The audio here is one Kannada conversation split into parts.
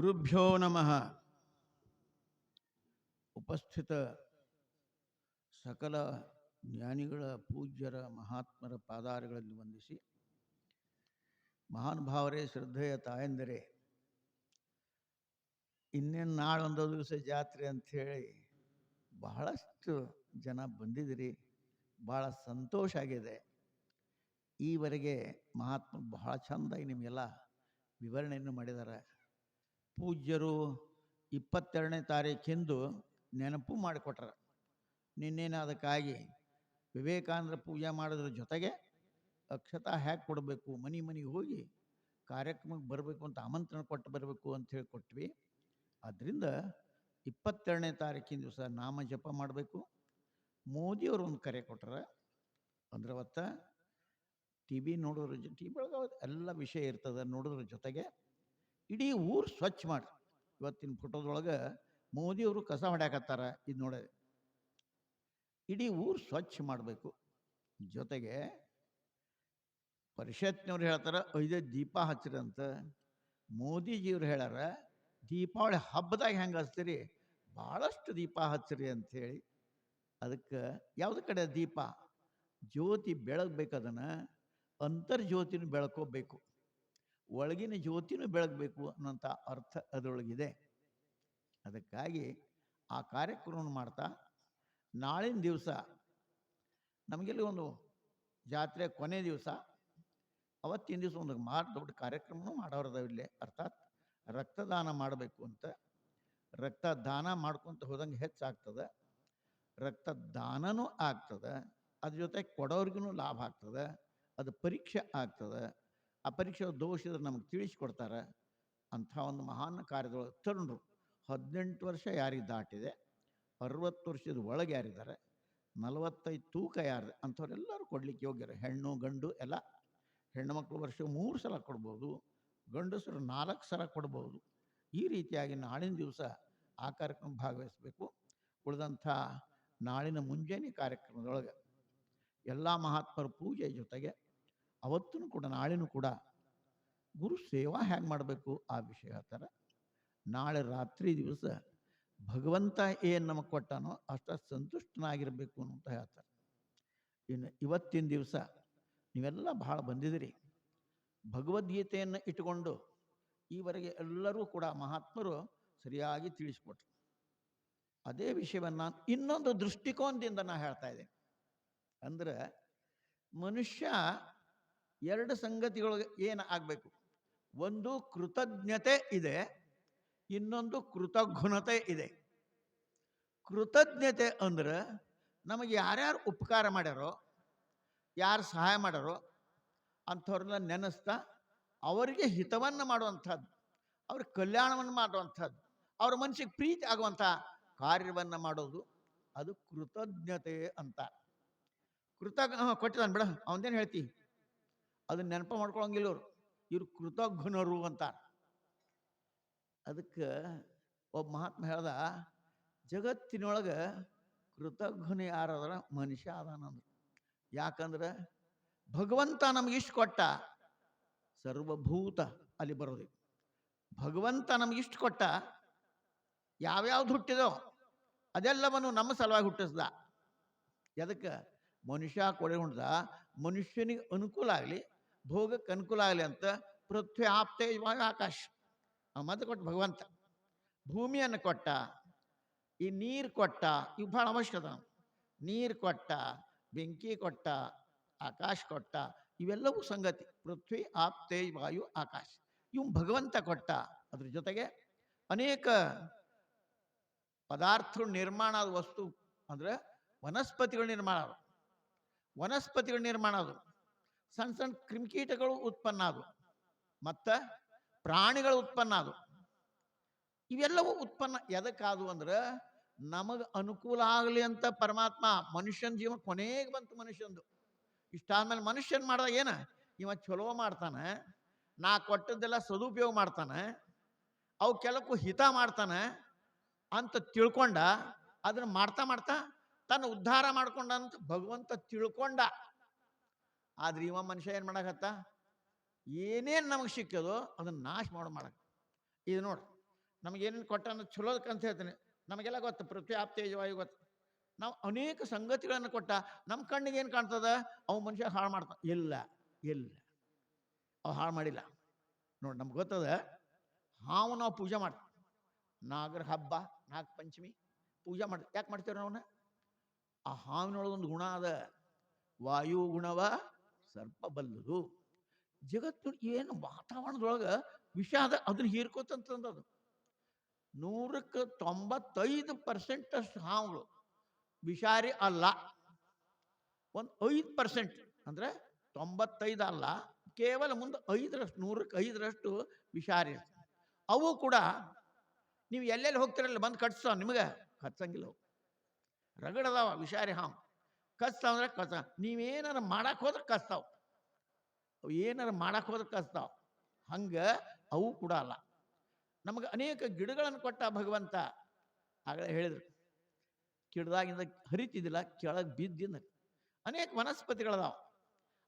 ಗುರುಭ್ಯೋ ನಮಃ. ಉಪಸ್ಥಿತ ಸಕಲ ಜ್ಞಾನಿಗಳ ಪೂಜ್ಯರ ಮಹಾತ್ಮರ ಪಾದಾರಗಳಲ್ಲಿ ವಂದಿಸಿ, ಮಹಾನುಭಾವರೇ, ಶ್ರದ್ಧೆಯ ತಾಯಂದಿರೇ, ಇನ್ನೇನು ನಾಳೊಂದು ದಿವಸ ಜಾತ್ರೆ ಅಂಥೇಳಿ ಬಹಳಷ್ಟು ಜನ ಬಂದಿದ್ದೀರಿ. ಭಾಳ ಸಂತೋಷ ಆಗಿದೆ. ಈವರೆಗೆ ಮಹಾತ್ಮರು ಬಹಳ ಚೆಂದಾಗಿ ನಿಮಗೆಲ್ಲ ವಿವರಣೆಯನ್ನು ಮಾಡಿದ್ದಾರೆ. ಪೂಜ್ಯರು 22ನೇ ತಾರೀಖಿಂದು ನೆನಪು ಮಾಡಿಕೊಟ್ರ. ನಿನ್ನೇನು ಅದಕ್ಕಾಗಿ ವಿವೇಕಾನಂದ ಪೂಜೆ ಮಾಡೋದ್ರ ಜೊತೆಗೆ ಅಕ್ಷತಾ ಹ್ಯಾಕ್ ಕೊಡಬೇಕು, ಮನೆಗೆ ಹೋಗಿ ಕಾರ್ಯಕ್ರಮಕ್ಕೆ ಬರಬೇಕು ಅಂತ ಆಮಂತ್ರಣ ಕೊಟ್ಟು ಬರಬೇಕು ಅಂಥೇಳಿ ಕೊಟ್ವಿ. ಆದ್ದರಿಂದ 22ನೇ ತಾರೀಕಿನ ದಿವಸ ನಾಮ ಜಪ ಮಾಡಬೇಕು. ಮೋದಿಯವರು ಒಂದು ಕರೆ ಕೊಟ್ರ. ಅಂದ್ರೆ ಅವತ್ತು ಟಿ ವಿ ನೋಡೋದ್ರ ಟಿ ವಿ ಒಳಗೆ ಎಲ್ಲ ವಿಷಯ ಇರ್ತದೆ. ನೋಡೋದ್ರ ಜೊತೆಗೆ ಇಡೀ ಊರು ಸ್ವಚ್ಛ ಮಾಡಿ. ಇವತ್ತಿನ ಫೋಟೋದೊಳಗೆ ಮೋದಿಯವರು ಕಸ ಹೊಡ್ಯಾಕತ್ತಾರ. ಇದು ನೋಡ, ಇಡೀ ಊರು ಸ್ವಚ್ಛ ಮಾಡಬೇಕು. ಜೊತೆಗೆ ಪರಿಷತ್ನವ್ರು ಹೇಳ್ತಾರೆ 5 ದೀಪ ಹಚ್ಚಿರಿ ಅಂತ. ಮೋದಿಜಿಯವ್ರು ಹೇಳ್ಯಾರ ದೀಪಾವಳಿ ಹಬ್ಬದಾಗ ಹೆಂಗೆ ಹಚ್ತೀರಿ, ಭಾಳಷ್ಟು ದೀಪ ಹಚ್ಚಿರಿ ಅಂಥೇಳಿ. ಅದಕ್ಕೆ ಯಾವ್ದು ಕಡೆ ದೀಪ ಜ್ಯೋತಿ ಬೆಳಗ್ಬೇಕು, ಅದನ್ನು ಅಂತರ್ಜ್ಯೋತಿನೂ ಬೆಳ್ಕೋಬೇಕು, ಒಳಗಿನ ಜ್ಯೋತಿನೂ ಬೆಳಗಬೇಕು ಅನ್ನೋಂಥ ಅರ್ಥ ಅದರೊಳಗಿದೆ. ಅದಕ್ಕಾಗಿ ಆ ಕಾರ್ಯಕ್ರಮವನ್ನು ಮಾಡ್ತಾ ನಾಳಿನ ದಿವಸ ನಮಗೆಲ್ಲಿ ಒಂದು ಜಾತ್ರೆ ಕೊನೆ ದಿವಸ, ಅವತ್ತಿನ ದಿವಸ ಒಂದು ದೊಡ್ಡ ಕಾರ್ಯಕ್ರಮನೂ ಮಾಡೋರದವಿಲ್ಲೇ. ಅರ್ಥಾತ್ ರಕ್ತದಾನ ಮಾಡಬೇಕು ಅಂತ. ರಕ್ತದಾನ ಮಾಡ್ಕೊತ ಹೋದಂಗೆ ಹೆಚ್ಚಾಗ್ತದೆ, ರಕ್ತದಾನನೂ ಆಗ್ತದೆ, ಅದ್ರ ಜೊತೆ ಕೊಡೋರಿಗೂ ಲಾಭ ಆಗ್ತದೆ. ಅದು ಪರೀಕ್ಷೆ ಆಗ್ತದೆ. ಆ ಪರೀಕ್ಷೆ ದೋಷಿದ್ರೆ ನಮಗೆ ತಿಳಿಸ್ಕೊಡ್ತಾರೆ. ಅಂಥ ಒಂದು ಮಹಾನ್ ಕಾರ್ಯದೊಳಗೆ ತರುಣರು 18 ವರ್ಷ ಯಾರಿಗೆ ದಾಟಿದೆ, 60 ವರ್ಷದ ಒಳಗೆ ಯಾರಿದ್ದಾರೆ, 45 ತೂಕ ಯಾರು ಅಂಥವರೆಲ್ಲರೂ ಕೊಡಲಿಕ್ಕೆ ಯೋಗ್ಯರು. ಹೆಣ್ಣು ಗಂಡು ಎಲ್ಲ. ಹೆಣ್ಣು ಮಕ್ಕಳು ವರ್ಷ 3 ಸಲ ಕೊಡ್ಬೋದು, ಗಂಡಸರು 4 ಸಲ ಕೊಡ್ಬೋದು. ಈ ರೀತಿಯಾಗಿ ನಾಳಿನ ದಿವಸ ಆ ಕಾರ್ಯಕ್ರಮ ಭಾಗವಹಿಸಬೇಕು. ಉಳಿದಂಥ ನಾಳಿನ ಮುಂಜಾನೆ ಕಾರ್ಯಕ್ರಮದೊಳಗೆ ಎಲ್ಲ ಮಹಾತ್ಮರ ಪೂಜೆ ಜೊತೆಗೆ ಅವತ್ತೂ ಕೂಡ ನಾಳಿನೂ ಕೂಡ ಗುರು ಸೇವಾ ಹೇಗೆ ಮಾಡಬೇಕು ಆ ವಿಷಯ ಹೇಳ್ತಾರೆ. ನಾಳೆ ರಾತ್ರಿ ದಿವಸ ಭಗವಂತ ಏನು ನಮಗೆ ಕೊಟ್ಟಾನೋ ಅಷ್ಟ ಸಂತುಷ್ಟನಾಗಿರಬೇಕು ಅಂತ ಹೇಳ್ತಾರೆ. ಇನ್ನು ಇವತ್ತಿನ ದಿವಸ ನೀವೆಲ್ಲ ಭಾಳ ಬಂದಿದ್ದೀರಿ. ಭಗವದ್ಗೀತೆಯನ್ನು ಇಟ್ಟುಕೊಂಡು ಈವರೆಗೆ ಎಲ್ಲರೂ ಕೂಡ ಮಹಾತ್ಮರು ಸರಿಯಾಗಿ ತಿಳಿಸ್ಕೊಟ್ರು. ಅದೇ ವಿಷಯವನ್ನು ನಾನು ಇನ್ನೊಂದು ದೃಷ್ಟಿಕೋನದಿಂದ ನಾನು ಹೇಳ್ತಾ ಇದ್ದೇನೆ. ಅಂದ್ರೆ ಮನುಷ್ಯ 2 ಸಂಗತಿಗಳಿಗೆ ಏನು ಆಗಬೇಕು. ಒಂದು ಕೃತಜ್ಞತೆ ಇದೆ, ಇನ್ನೊಂದು ಕೃತಜ್ಞತೆ ಇದೆ. ಕೃತಜ್ಞತೆ ಅಂದ್ರೆ ನಮಗೆ ಯಾರ್ಯಾರು ಉಪಕಾರ ಮಾಡ್ಯಾರೋ, ಯಾರು ಸಹಾಯ ಮಾಡ್ಯಾರೋ ಅಂಥವ್ರನ್ನ ನೆನೆಸ್ತಾ ಅವರಿಗೆ ಹಿತವನ್ನು ಮಾಡುವಂಥದ್ದು, ಅವ್ರ ಕಲ್ಯಾಣವನ್ನು ಮಾಡುವಂಥದ್ದು, ಅವ್ರ ಮನಸ್ಸಿಗೆ ಪ್ರೀತಿ ಆಗುವಂಥ ಕಾರ್ಯವನ್ನು ಮಾಡೋದು, ಅದು ಕೃತಜ್ಞತೆ ಅಂತ. ಕೊಟ್ಟಿದ್ದಾನೆ ಬಿಡ, ಅವನೇನು ಹೇಳ್ತಿ, ಅದನ್ನ ನೆನಪ ಮಾಡ್ಕೊಳಂಗಿಲ್ಲ ಇವ್ರು ಕೃತಜ್ಞರು ಅಂತ. ಅದಕ್ಕೆ ಒಬ್ಬ ಮಹಾತ್ಮ ಹೇಳ್ದ, ಜಗತ್ತಿನೊಳಗೆ ಕೃತಜ್ಞ ಯಾರಾದ್ರ ಮನುಷ್ಯ ಅದಾನಂದ್ರು. ಯಾಕಂದ್ರೆ ಭಗವಂತ ನಮ್ಗೆ ಇಷ್ಟು ಕೊಟ್ಟ, ಸರ್ವಭೂತ ಅಲ್ಲಿ ಬರೋದು. ಭಗವಂತ ನಮಗಿಷ್ಟು ಕೊಟ್ಟ, ಯಾವ್ಯಾವ್ದು ಹುಟ್ಟಿದೋ ಅದೆಲ್ಲವನ್ನು ನಮ್ಮ ಸಲುವಾಗಿ ಹುಟ್ಟಿಸ್ದ. ಅದಕ್ಕೆ ಮನುಷ್ಯ ಕೊಡೆ ಹೊಂಡ್ದ, ಮನುಷ್ಯನಿಗೆ ಅನುಕೂಲ ಆಗಲಿ, ಭೋಗಕ್ಕೆ ಅನುಕೂಲ ಆಗಲಿ ಅಂತ ಪೃಥ್ವಿ ಆಪ್ತೇ ಆಕಾಶ ಮತ್ತೆ ಕೊಟ್ಟ ಭಗವಂತ. ಭೂಮಿಯನ್ನು ಕೊಟ್ಟ, ಈ ನೀರು ಕೊಟ್ಟ, ಇವು ಭಾಳ ಅವಶ್ಯಕತೆ. ನೀರು ಕೊಟ್ಟ, ಬೆಂಕಿ ಕೊಟ್ಟ, ಆಕಾಶ ಕೊಟ್ಟ, ಇವೆಲ್ಲವೂ ಸಂಗತಿ. ಪೃಥ್ವಿ ಆಪ್ತೇ ವಾಯು ಆಕಾಶ ಇವು ಭಗವಂತ ಕೊಟ್ಟ. ಅದ್ರ ಜೊತೆಗೆ ಅನೇಕ ಪದಾರ್ಥಗಳು ನಿರ್ಮಾಣ ಆದ ವಸ್ತು ಅಂದ್ರೆ ವನಸ್ಪತಿಗಳು ನಿರ್ಮಾಣ ಆದವು, ವನಸ್ಪತಿಗಳು ನಿರ್ಮಾಣ ಆದವು, ಸಣ್ಣ ಸಣ್ಣ ಕ್ರಿಮಿಕೀಟಗಳು ಉತ್ಪನ್ನ ಆದವು, ಮತ್ತು ಪ್ರಾಣಿಗಳು ಉತ್ಪನ್ನ ಆದವು. ಇವೆಲ್ಲವೂ ಉತ್ಪನ್ನ ಎದಕ್ಕಾದವು ಅಂದ್ರೆ ನಮಗೆ ಅನುಕೂಲ ಆಗಲಿ ಅಂತ ಪರಮಾತ್ಮ ಮನುಷ್ಯನ ಜೀವ ಕೊನೆಗೆ ಬಂತು. ಮನುಷ್ಯಂದು ಇಷ್ಟಾದ್ಮೇಲೆ ಮನುಷ್ಯನ್ ಮಾಡಿದಾಗ ಏನ, ಇವ ಚಲೋ ಮಾಡ್ತಾನೆ, ನಾ ಕೊಟ್ಟದ್ದೆಲ್ಲ ಸದುಪಯೋಗ ಮಾಡ್ತಾನೆ, ಅವು ಕೆಲಕ್ಕೂ ಹಿತ ಮಾಡ್ತಾನೆ ಅಂತ ತಿಳ್ಕೊಂಡ ಅದನ್ನು ಮಾಡ್ತಾ ಮಾಡ್ತಾ ತನ್ನ ಉದ್ಧಾರ ಮಾಡ್ಕೊಂಡ ಅಂತ ಭಗವಂತ ತಿಳ್ಕೊಂಡ. ಆದ್ರೆ ಇವ ಮನುಷ್ಯ ಏನು ಮಾಡಕತ್ತ, ಏನೇನು ನಮಗೆ ಸಿಕ್ಕದೋ ಅದನ್ನು ನಾಶ ಮಾಡಕ್ಕೆ. ಇದು ನೋಡ್ರಿ, ನಮಗೇನೇನು ಕೊಟ್ಟಾನ ಚಲೋದಕ್ಕಂತ ಹೇಳ್ತೀನಿ. ನಮಗೆಲ್ಲ ಗೊತ್ತು, ಪೃಥ್ವಿ ಆಪ್ ತೇಜವಾಯು ಗೊತ್ತು. ನಾವು ಅನೇಕ ಸಂಗತಿಗಳನ್ನು ಕೊಟ್ಟ ನಮ್ಮ ಕಣ್ಣಿಗೆ ಏನು ಕಾಣ್ತದ, ಅವು ಮನುಷ್ಯ ಹಾಳು ಮಾಡ್ತಾನೆ. ಇಲ್ಲ ಇಲ್ಲ, ಅವು ಹಾಳು ಮಾಡಿಲ್ಲ. ನೋಡಿ, ನಮ್ಗೆ ಗೊತ್ತದ, ಹಾವು ನಾವು ಪೂಜೆ ಮಾಡ್ತೀವಿ. ನಾಗರ ಹಬ್ಬ, ನಾಗ ಪಂಚಮಿ ಪೂಜೆ ಮಾಡ್ತೀವಿ. ಯಾಕೆ ಮಾಡ್ತೇವೆ ನಾವನ್ನ? ಆ ಹಾವಿನೊಳಗೊಂದು ಗುಣ ಅದ, ವಾಯು ಗುಣವ ಸರ್ಪ ಬಲ್ಲದು. ಜಗತ್ತು ಏನು ವಾತಾವರಣದೊಳಗೆ ವಿಷ ಅದ, ಅದನ್ನ ಹೀರ್ಕೋತಂತಂದದು. 100ಕ್ಕೆ 95% ಅಷ್ಟು ಹಾವುಗಳು ವಿಷಾರಿ ಅಲ್ಲ. ಒಂದು 5% ಅಂದರೆ 95 ಅಲ್ಲ, ಕೇವಲ ಮುಂದೆ 5ರಷ್ಟು, 100ಕ್ಕೆ 5ರಷ್ಟು ವಿಷಾರಿ ಇರ್ತದೆ. ಅವು ಕೂಡ ನೀವು ಎಲ್ಲೆಲ್ಲಿ ಹೋಗ್ತಿರಲ್ಲ ಬಂದು ಕಟ್ಸ್ತಾವ, ನಿಮಗೆ ಕಚ್ಚಂಗಿಲ್ಲ. ಅವು ರಗಡದಾವ ವಿಷಾರಿ ಹಾವು. ಕಚ್ತಾವ ಅಂದ್ರೆ ಕಚ್ಚ, ನೀವೇನಾರು ಮಾಡಕ್ಕೆ ಹೋದ್ರೆ ಕಚ್ತಾವ. ಅವು ಏನಾರು ಮಾಡಕ್ಕೆ ಹೋದ್ರೆ ಕಚ್ತಾವ. ಹಂಗೆ ಅವು ಕೂಡ ಅಲ್ಲ. ನಮಗೆ ಅನೇಕ ಗಿಡಗಳನ್ನು ಕೊಟ್ಟ ಭಗವಂತ. ಆಗಲೇ ಹೇಳಿದ್ರು, ಗಿಡದಾಗಿಂದ ಹರಿತಿದ್ದಿಲ್ಲ, ಕೆಳಗೆ ಬಿದ್ದಿಂದ. ಅನೇಕ ವನಸ್ಪತಿಗಳದಾವ.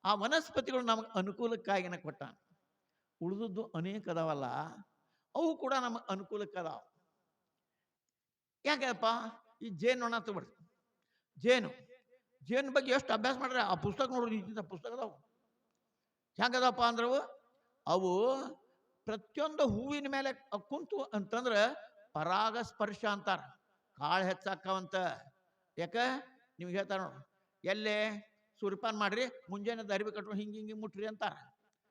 ಆ ವನಸ್ಪತಿಗಳು ನಮಗೆ ಅನುಕೂಲಕ್ಕಾಗಿನ ಕೊಟ್ಟ. ಉಳಿದದ್ದು ಅನೇಕ ಅದಾವಲ್ಲ, ಅವು ಕೂಡ ನಮಗೆ ಅನುಕೂಲಕ್ಕದಾವ. ಯಾಕಪ್ಪ? ಈ ಜೇನೊಣ ತಗೊಳ್ರಿ. ಜೇನು ಬಗ್ಗೆ ಎಷ್ಟು ಅಭ್ಯಾಸ ಮಾಡ್ರೆ, ಆ ಪುಸ್ತಕ ನೋಡ್ರಿ, ಇಂಥ ಪುಸ್ತಕ ಅದಾವು. ಹೆಂಗದಪ್ಪ ಅಂದ್ರವು, ಅವು ಪ್ರತಿಯೊಂದು ಹೂವಿನ ಮೇಲೆ ಕುಂತು ಅಂತಂದ್ರೆ ಪರಾಗ ಸ್ಪರ್ಶ ಅಂತಾರ. ಕಾಳು ಹೆಚ್ಚಾಕವಂತ. ಯಾಕೆ ನಿಮ್ಗೆ ಹೇಳ್ತಾರ ನೋಡ್ರಿ, ಎಲ್ಲೇ ಸೂರ್ಯಪಾನ ಮಾಡ್ರಿ, ಮುಂಜಾನೆ ಅರಿವಿ ಕಟ್ಕೊಂಡು ಹಿಂಗೆ ಮುಟ್ರಿ ಅಂತಾರ.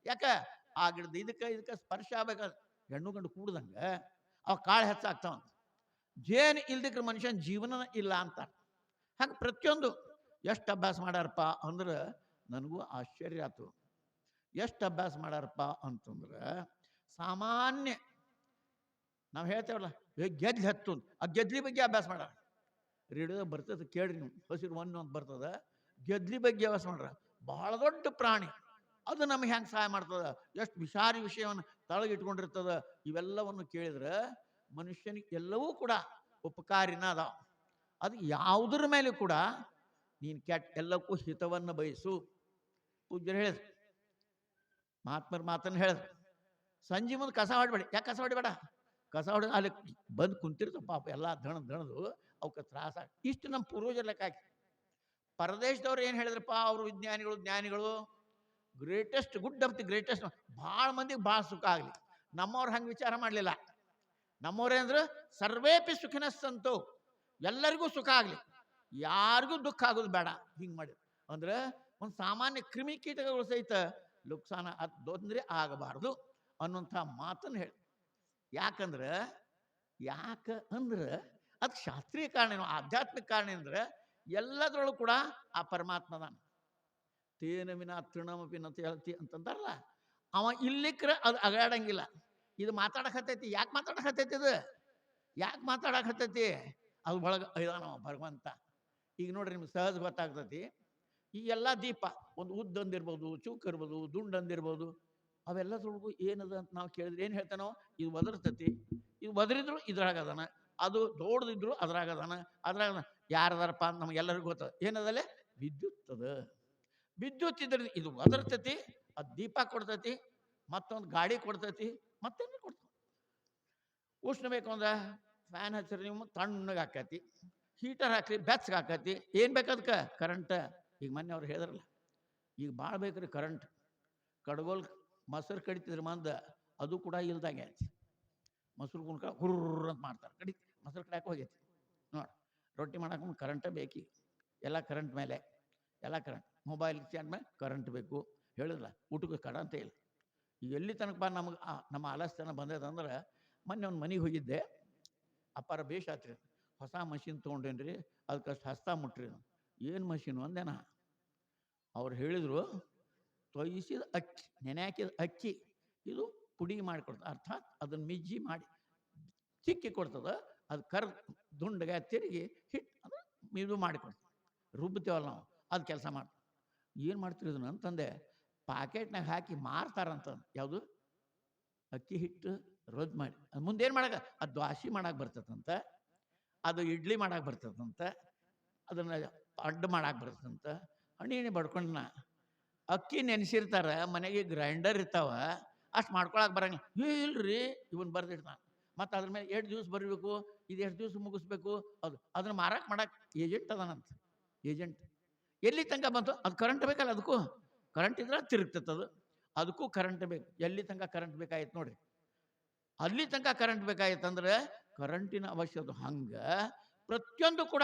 ಯಾಕೆ? ಆ ಗಿಡದ ಇದಕ್ಕೆ ಸ್ಪರ್ಶ ಆಗ್ಬೇಕಾದ, ಹೆಣ್ಣು ಗಂಡು ಕೂಡ್ದಂಗೆ ಅವು ಕಾಳು ಹೆಚ್ಚಾಗ್ತಾವಂತ. ಜೇನು ಇಲ್ದಿಕ್ರೆ ಮನುಷ್ಯನ ಜೀವನ ಇಲ್ಲ ಅಂತಾರೆ. ಹಾಗೆ ಪ್ರತಿಯೊಂದು ಎಷ್ಟು ಅಭ್ಯಾಸ ಮಾಡ್ಯಾರಪ್ಪ ಅಂದ್ರೆ ನನಗೂ ಆಶ್ಚರ್ಯ ಆಯ್ತು. ಎಷ್ಟು ಅಭ್ಯಾಸ ಮಾಡ್ಯಾರಪ್ಪ ಅಂತಂದ್ರೆ, ಸಾಮಾನ್ಯ ನಾವು ಹೇಳ್ತೇವಲ್ಲ, ಗೆದ್ಲಿ ಹತ್ತು, ಆ ಗೆದ್ಲಿ ಬಗ್ಗೆ ಅಭ್ಯಾಸ ಮಾಡ್ಯಾರ. ರೇಡಿಯೋದಾಗ ಬರ್ತದೆ, ಕೇಳ್ರಿ ನೀವು, ಹಸಿರು ಒಂದು ಬರ್ತದೆ. ಗೆದ್ಲಿ ಬಗ್ಗೆ ಅಭ್ಯಾಸ ಮಾಡ್ಯಾರ. ಬಹಳ ದೊಡ್ಡ ಪ್ರಾಣಿ ಅದು. ನಮ್ಗೆ ಹೆಂಗೆ ಸಹಾಯ ಮಾಡ್ತದೆ, ಎಷ್ಟು ವಿಷಾರಿ ವಿಷಯವನ್ನು ತಳಗಿಟ್ಕೊಂಡಿರ್ತದೆ. ಇವೆಲ್ಲವನ್ನು ಕೇಳಿದ್ರೆ ಮನುಷ್ಯನಿಗೆ ಎಲ್ಲವೂ ಕೂಡ ಉಪಕಾರಿನ ಅದಾವ. ಅದು ಯಾವುದ್ರ ಮೇಲೆ ಕೂಡ ನೀನು ಕೆಟ್ಟ, ಎಲ್ಲಕ್ಕೂ ಹಿತವನ್ನು ಬಯಸು. ಪೂಜ್ಯರು ಹೇಳಿದ್ರು, ಮಹಾತ್ಮರ ಮಾತನ್ನು ಹೇಳಿದ್ರು, ಸಂಜೆ ಮುಂದೆ ಕಸ ಹೊಡಿಬೇಡಿ. ಯಾಕೆ ಕಸ ಹೊಡಿಬೇಡ? ಕಸ ಹೊಡೆದು ಅಲ್ಲಿ ಬಂದು ಕುಂತಿರ್ತಾವ ಪಾಪ, ಎಲ್ಲ ದಣದು ಅವಕ್ಕೆ ತ್ರಾಸ. ಇಷ್ಟು ನಮ್ಮ ಪೂರ್ವಜರ ಲೆಕ್ಕ ಹಾಕಿ. ಪರದೇಶದವ್ರು ಏನು ಹೇಳಿದ್ರಪ್ಪ, ಅವರು ಜ್ಞಾನಿಗಳು greatest, good of the greatest. ಭಾಳ ಮಂದಿಗೆ ಭಾಳ ಸುಖ ಆಗಲಿ. ನಮ್ಮವ್ರು ಹಂಗೆ ವಿಚಾರ ಮಾಡಲಿಲ್ಲ. ನಮ್ಮವ್ರೇಂದ್ರೆ ಸರ್ವೇಪಿ ಸುಖಿನಸ್ಸಂತು, ಎಲ್ಲರಿಗೂ ಸುಖ ಆಗಲಿ, ಯಾರಿಗೂ ದುಃಖ ಆಗೋದು ಬೇಡ. ಹಿಂಗೆ ಮಾಡಿ ಅಂದ್ರೆ ಒಂದು ಸಾಮಾನ್ಯ ಕ್ರಿಮಿಕೀಟಗಳು ಸಹಿತ ಲುಕ್ಸಾನ ತೊಂದರೆ ಆಗಬಾರ್ದು ಅನ್ನುವಂಥ ಮಾತನ್ನು ಹೇಳಿ. ಯಾಕಂದ್ರೆ ಅದಕ್ಕೆ ಶಾಸ್ತ್ರೀಯ ಕಾರಣ ಏನು, ಆಧ್ಯಾತ್ಮಿಕ ಕಾರಣ ಅಂದ್ರೆ ಎಲ್ಲದರೊಳಗೂ ಕೂಡ ಆ ಪರಮಾತ್ಮದಾನ. ತೇನ ವಿನ ತೃಣಮಪಿ ನತ ಹೇಳ್ತಿ ಅಂತಂದಾರಲ್ಲ, ಅವ ಇಲ್ಲಿಕ್ರೆ ಅದು ಅಗಾಡಂಗಿಲ್ಲ. ಇದು ಮಾತಾಡಕತ್ತೈತಿ. ಯಾಕೆ ಮಾತಾಡಕತ್ತೈತಿ? ಇದು ಯಾಕೆ ಮಾತಾಡಕತ್ತೈತಿ? ಅದು ಒಳಗೆ ಇದಾನವ ಭಗವಂತ. ಈಗ ನೋಡ್ರಿ, ನಿಮ್ಗೆ ಸಹಜ ಗೊತ್ತಾಗ್ತೈತಿ. ಈ ಎಲ್ಲ ದೀಪ ಒಂದು ಉದ್ದಂದಿರ್ಬೋದು, ಚೂಕ್ ಇರ್ಬೋದು, ದುಂಡಂದಿರ್ಬೋದು, ಅವೆಲ್ಲದ್ರೊಳಗೂ ಏನದ ಅಂತ ನಾವು ಕೇಳಿದ್ರೆ ಏನು ಹೇಳ್ತಾನೋ, ಇದು ಒದರ್ತತಿ, ಇದು ಒದರಿದ್ರು ಇದ್ರಾಗದಾನ, ಅದು ದೊಡ್ಡದಿದ್ರು ಅದ್ರಾಗದಾನ. ಯಾರದಾರಪ್ಪ ಅಂತ ನಮಗೆಲ್ಲರಿಗೂ ಗೊತ್ತದ. ಏನದಲ್ಲೇ ವಿದ್ಯುತ್ ಅದ. ವಿದ್ಯುತ್ ಇದ್ರೆ ಇದು ಒದರ್ತತಿ, ಅದು ದೀಪ ಕೊಡ್ತೈತಿ, ಮತ್ತೊಂದು ಗಾಡಿ ಕೊಡ್ತೈತಿ, ಮತ್ತೇನು ಕೊಡ್ತೈತಿ. ಉಷ್ಣ ಬೇಕು ಅಂದ್ರೆ ಫ್ಯಾನ್ ಹಚ್ಚಿರಿ, ನೀವು ತಣ್ಣಗೆ ಹಾಕೈತಿ. ಹೀಟರ್ ಹಾಕ್ರಿ, ಬೆಚ್ಚಗೆ ಹಾಕೈತಿ. ಏನು ಬೇಕದಕ್ಕೆ? ಕರೆಂಟ್. ಈಗ ಮೊನ್ನೆ ಅವ್ರು ಹೇಳಿದ್ರಲ್ಲ, ಈಗ ಭಾಳ ಬೇಕ್ರಿ ಕರೆಂಟ್. ಕಡ್ಗೋಲ್ ಮೊಸರು ಕಡಿತಿದ್ರೆ ಮಂದ, ಅದು ಕೂಡ ಇಲ್ದಂಗೆ ಐತಿ. ಮೊಸರು ಕುಣ್ಕ ಹುರ್ರ ಅಂತ ಮಾಡ್ತಾರೆ, ಮೊಸರು ಕಡಿಯಾಕೆ ಹೋಗೈತಿ. ನೋಡಿ, ರೊಟ್ಟಿ ಮಾಡಕ್ಕೆ ಕರೆಂಟೇ ಬೇಕಿ. ಎಲ್ಲ ಕರೆಂಟ್ ಮೇಲೆ, ಎಲ್ಲ ಕರೆಂಟ್. ಮೊಬೈಲ್ ಚಾರ್ಜ್ ಮೇಲೆ ಕರೆಂಟ್ ಬೇಕು. ಹೇಳಿದ್ರಲ್ಲ, ಊಟಕ್ಕೆ ಕರೆಂಟೇ ಇಲ್ಲ. ಈಗ ಎಲ್ಲಿ ತನಕ ನಮಗೆ ನಮ್ಮ ಆಲಸ್ಯನ ಬಂದದಂದ್ರೆ, ಮೊನ್ನೆ ಒಂದು ಮನೆಗೆ ಹೋಗಿದ್ದೆ, ಅಪ್ಪಾರ ಬೇಷ್ ಆತ್ರಿ, ಹೊಸ ಮಷಿನ್ ತೊಗೊಂಡೇನ್ರಿ, ಅದಕ್ಕಷ್ಟು ಹಸ್ತ ಮುಟ್ರಿ. ಏನು ಮಷೀನು ಅಂದೇನ? ಅವ್ರು ಹೇಳಿದರು, ತೊಯಿಸಿದ ಅಕ್ಕಿ, ನೆನೆ ಹಾಕಿದ ಅಕ್ಕಿ ಇದು ಪುಡಿ ಮಾಡಿಕೊಡ್ತದೆ. ಅರ್ಥಾತ್ ಅದನ್ನು ಮಿಜ್ಜಿ ಮಾಡಿ ಚಿಕ್ಕಿ ಕೊಡ್ತದೆ. ಅದು ದುಂಡಗೆ ತಿರುಗಿ ಹಿಟ್ಟು ಅಂದ್ರೆ ಇದು ಮಾಡಿಕೊಡ್ತದೆ. ರುಬ್ತೀವಲ್ಲ ನಾವು, ಅದು ಕೆಲಸ ಮಾಡ್ತೀವಿ. ಏನು ಮಾಡ್ತೀವಿ ಇದನ್ನು ಅಂತಂದೆ. ಪಾಕೆಟ್ನಾಗ ಹಾಕಿ ಮಾರ್ತಾರಂತ. ಯಾವುದು? ಅಕ್ಕಿ ಹಿಟ್ಟು ರೊದ್ ಮಾಡಿ. ಅದು ಮುಂದೇನು ಮಾಡಕ್ಕೆ, ಅದು ದ್ವಾಸಿ ಮಾಡಕ್ಕೆ ಬರ್ತದಂತ, ಅದು ಇಡ್ಲಿ ಮಾಡಕ್ಕೆ ಬರ್ತದಂತ, ಅದನ್ನು ಅಡ್ಡು ಮಾಡಕ್ಕೆ ಬರ್ತದಂತ. ಹಣ್ಣಿ ಬಡ್ಕೊಂಡ್ನ ಅಕ್ಕಿ ನೆನೆಸಿರ್ತಾರೆ, ಮನೆಗೆ ಗ್ರೈಂಡರ್ ಇರ್ತಾವ, ಅಷ್ಟು ಮಾಡ್ಕೊಳಕ್ಕೆ ಬರಂಗಿಲ್ಲ. ಇಲ್ರಿ, ಇವನ್ ಬರ್ದಿಡ್ತಾನೆ. ಮತ್ತು ಅದ್ರ ಮೇಲೆ ಎಷ್ಟು ದಿವಸ ಬರಬೇಕು, ಇದು ಎಷ್ಟು ದಿವಸ ಮುಗಿಸ್ಬೇಕು, ಅದನ್ನ ಮಾರಾಟ ಮಾಡಕ್ಕೆ ಏಜೆಂಟ್ ಅದಾನಂತ. ಏಜೆಂಟ್ ಎಲ್ಲಿ ತನಕ ಬಂತು, ಅದು ಕರೆಂಟ್ ಬೇಕಲ್ಲ, ಅದಕ್ಕೂ ಕರೆಂಟ್ ಇದ್ರೆ ತಿರುಗ್ತದೆ, ಅದಕ್ಕೂ ಕರೆಂಟ್ ಬೇಕು. ಎಲ್ಲಿ ತನಕ ಕರೆಂಟ್ ಬೇಕಾಯ್ತು ನೋಡ್ರಿ, ಅಲ್ಲಿ ತನಕ ಕರೆಂಟ್ ಬೇಕಾಯ್ತಂದ್ರೆ ಕರೆಂಟಿನ ಅವಶ್ಯಕತೆ. ಹಂಗೆ ಪ್ರತಿಯೊಂದು ಕೂಡ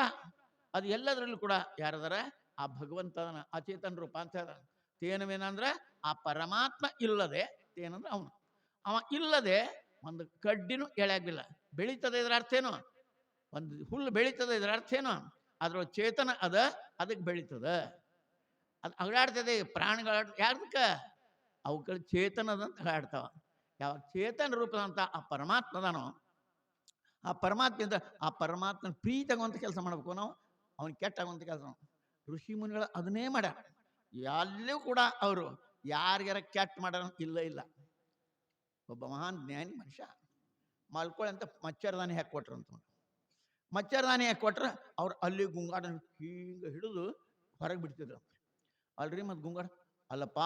ಅದು ಎಲ್ಲದರಲ್ಲೂ ಕೂಡ ಯಾರದಾರ, ಆ ಭಗವಂತನ ಅಚೇತನ ರೂಪ ಅಂತ ಹೇಳ್ದ. ತೇನವೇನಂದ್ರೆ ಆ ಪರಮಾತ್ಮ ಇಲ್ಲದೆ, ತೇನಂದ್ರೆ ಅವನು, ಅವ ಇಲ್ಲದೆ ಒಂದು ಕಡ್ಡಿನೂ ಎಳೆಯಾಗಿಲ್ಲ. ಬೆಳೀತದೆ ಇದರ ಅರ್ಥ ಏನು, ಒಂದು ಹುಲ್ಲು ಬೆಳೀತದೆ ಇದರ ಅರ್ಥ ಏನು, ಅದ್ರ ಚೇತನ ಅದ, ಅದಕ್ಕೆ ಬೆಳೀತದೆ. ಅದು ಅಗಾಡ್ತದೆ. ಪ್ರಾಣಿಗಳ ಯಾರ್ದಕ್ಕೆ, ಅವುಗಳ ಚೇತನದಂತ ಅಗಾಡ್ತಾವ. ಯಾವ ಚೇತನ ರೂಪದಂತ ಆ ಪರಮಾತ್ಮದಾನೋ, ಆ ಪರಮಾತ್ಮೆಯಿಂದ ಆ ಪರಮಾತ್ಮನ ಪ್ರೀತಿ ಆಗುವಂಥ ಕೆಲಸ ಮಾಡಬೇಕು ನಾವು, ಅವನು ಕೆಟ್ಟಾಗುವಂಥ ಕೆಲಸ. ಋಷಿ ಮುನಿಗಳು ಅದನ್ನೇ ಮಾಡ್ಯಾರ. ಎಲ್ಲೂ ಕೂಡ ಅವರು ಯಾರಿಗಾರ ಕೆಟ್ಟ ಮಾಡೋಣ ಇಲ್ಲ. ಒಬ್ಬ ಮಹಾನ್ ಜ್ಞಾನಿ ಮನುಷ್ಯ ಮಲ್ಕೊಳ್ಳಿ ಅಂತ ಮಚ್ಚರದಾನಿ ಹಾಕಿ ಕೊಟ್ರು ಅಂತ. ಮಚ್ಚರದಾನಿ ಹಾಕಿ ಕೊಟ್ರೆ ಅವ್ರು ಅಲ್ಲಿ ಗುಂಗಾಡ ಹಿಂಗೆ ಹಿಡಿದು ಹೊರಗೆ ಬಿಡ್ತಿದ್ರು. ಅಲ್ರಿ ಮತ್ತು ಗುಂಗಾಡ, ಅಲ್ಲಪ್ಪ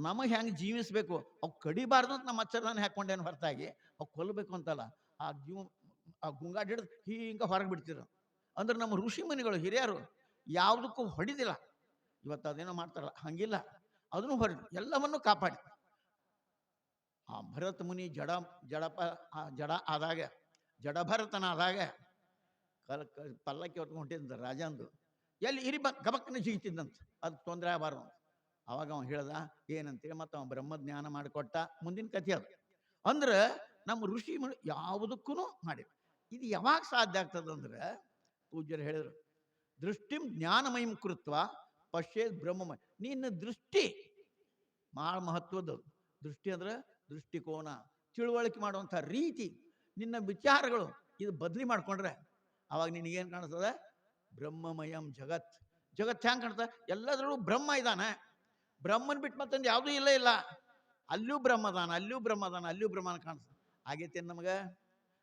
ನಮಗೆ ಹೆಂಗೆ ಜೀವಿಸ್ಬೇಕು, ಅವು ಕಡಿಬಾರ್ದು ಅಂತ ನಮ್ಮ ಮಚ್ಚರದಾನಿ ಹಾಕ್ಕೊಂಡೇನು ಹೊರತಾಗಿ ಅವು ಕೊಲ್ಲಬೇಕು ಅಂತಲ್ಲ. ಆ ಗುಂಗಾಡ ಹಿಡಿದು ಹಿಂಗೆ ಹೊರಗೆ ಬಿಡ್ತಿದ್ರು. ಅಂದ್ರೆ ನಮ್ಮ ಋಷಿ ಮುನಿಗಳು ಹಿರಿಯರು ಯಾವುದಕ್ಕೂ ಹೊಡಿದಿಲ್ಲ. ಇವತ್ತು ಅದೇನೋ ಮಾಡ್ತಾರಲ್ಲ, ಹಂಗಿಲ್ಲ, ಅದನ್ನು ಹೊರಡಿ ಎಲ್ಲವನ್ನೂ ಕಾಪಾಡಿ. ಆ ಭರತ ಮುನಿ ಜಡ ಆದಾಗ, ಜಡಭರತನಾದಾಗ ಪಲ್ಲಕ್ಕಿ ಹೊತ್ಕೊಂಡು ಹೊಂಟಿದ್ದ ರಾಜಂದು, ಎಲ್ಲಿ ಇರಿ ಗಬಕ್ಕನೆ ಜಿಗಿತಿದ್ದಂತ, ಅದಕ್ಕೆ ತೊಂದರೆ ಆಗಬಾರ್ದು. ಅವಾಗ ಅವ್ನು ಹೇಳ್ದ ಏನಂತೇಳಿ, ಮತ್ತು ಅವ್ನು ಬ್ರಹ್ಮಜ್ಞಾನ ಮಾಡಿಕೊಟ್ಟ. ಮುಂದಿನ ಕಥೆ ಅದು. ಅಂದ್ರೆ ನಮ್ಮ ಋಷಿ ಮುನಿ ಯಾವುದಕ್ಕೂ ಮಾಡಿ. ಇದು ಯಾವಾಗ ಸಾಧ್ಯ ಆಗ್ತದಂದ್ರೆ, ಪೂಜ್ಯರು ಹೇಳಿದರು, ದೃಷ್ಟಿಂ ಜ್ಞಾನಮಯಂ ಕೃತ್ವ ಪಶ್ಯೇತ್ ಬ್ರಹ್ಮಮಯ. ನಿನ್ನ ದೃಷ್ಟಿ ಭಾಳ ಮಹತ್ವದ್ದು. ದೃಷ್ಟಿ ಅಂದ್ರೆ ದೃಷ್ಟಿಕೋನ, ತಿಳುವಳಿಕೆ ಮಾಡುವಂಥ ರೀತಿ, ನಿನ್ನ ವಿಚಾರಗಳು ಇದು ಬದಲಿ ಮಾಡ್ಕೊಂಡ್ರೆ ಅವಾಗ ನಿನಗೇನು ಕಾಣಿಸ್ತದೆ, ಬ್ರಹ್ಮಮಯಂ ಜಗತ್. ಜಗತ್ ಹ್ಯಾಂಗೆ ಕಾಣ್ತದೆ, ಎಲ್ಲದರಲ್ಲೂ ಬ್ರಹ್ಮ ಇದ್ದಾನೆ. ಬ್ರಹ್ಮನ್ ಬಿಟ್ಟು ಮತ್ತೊಂದು ಯಾವುದೂ ಇಲ್ಲ. ಅಲ್ಲೂ ಬ್ರಹ್ಮದಾನ, ಅಲ್ಲೂ ಬ್ರಹ್ಮದಾನ, ಅಲ್ಲೂ ಬ್ರಹ್ಮನ ಕಾಣಿಸ್ತದೆ. ಆಗೈತೆ ನಮಗೆ.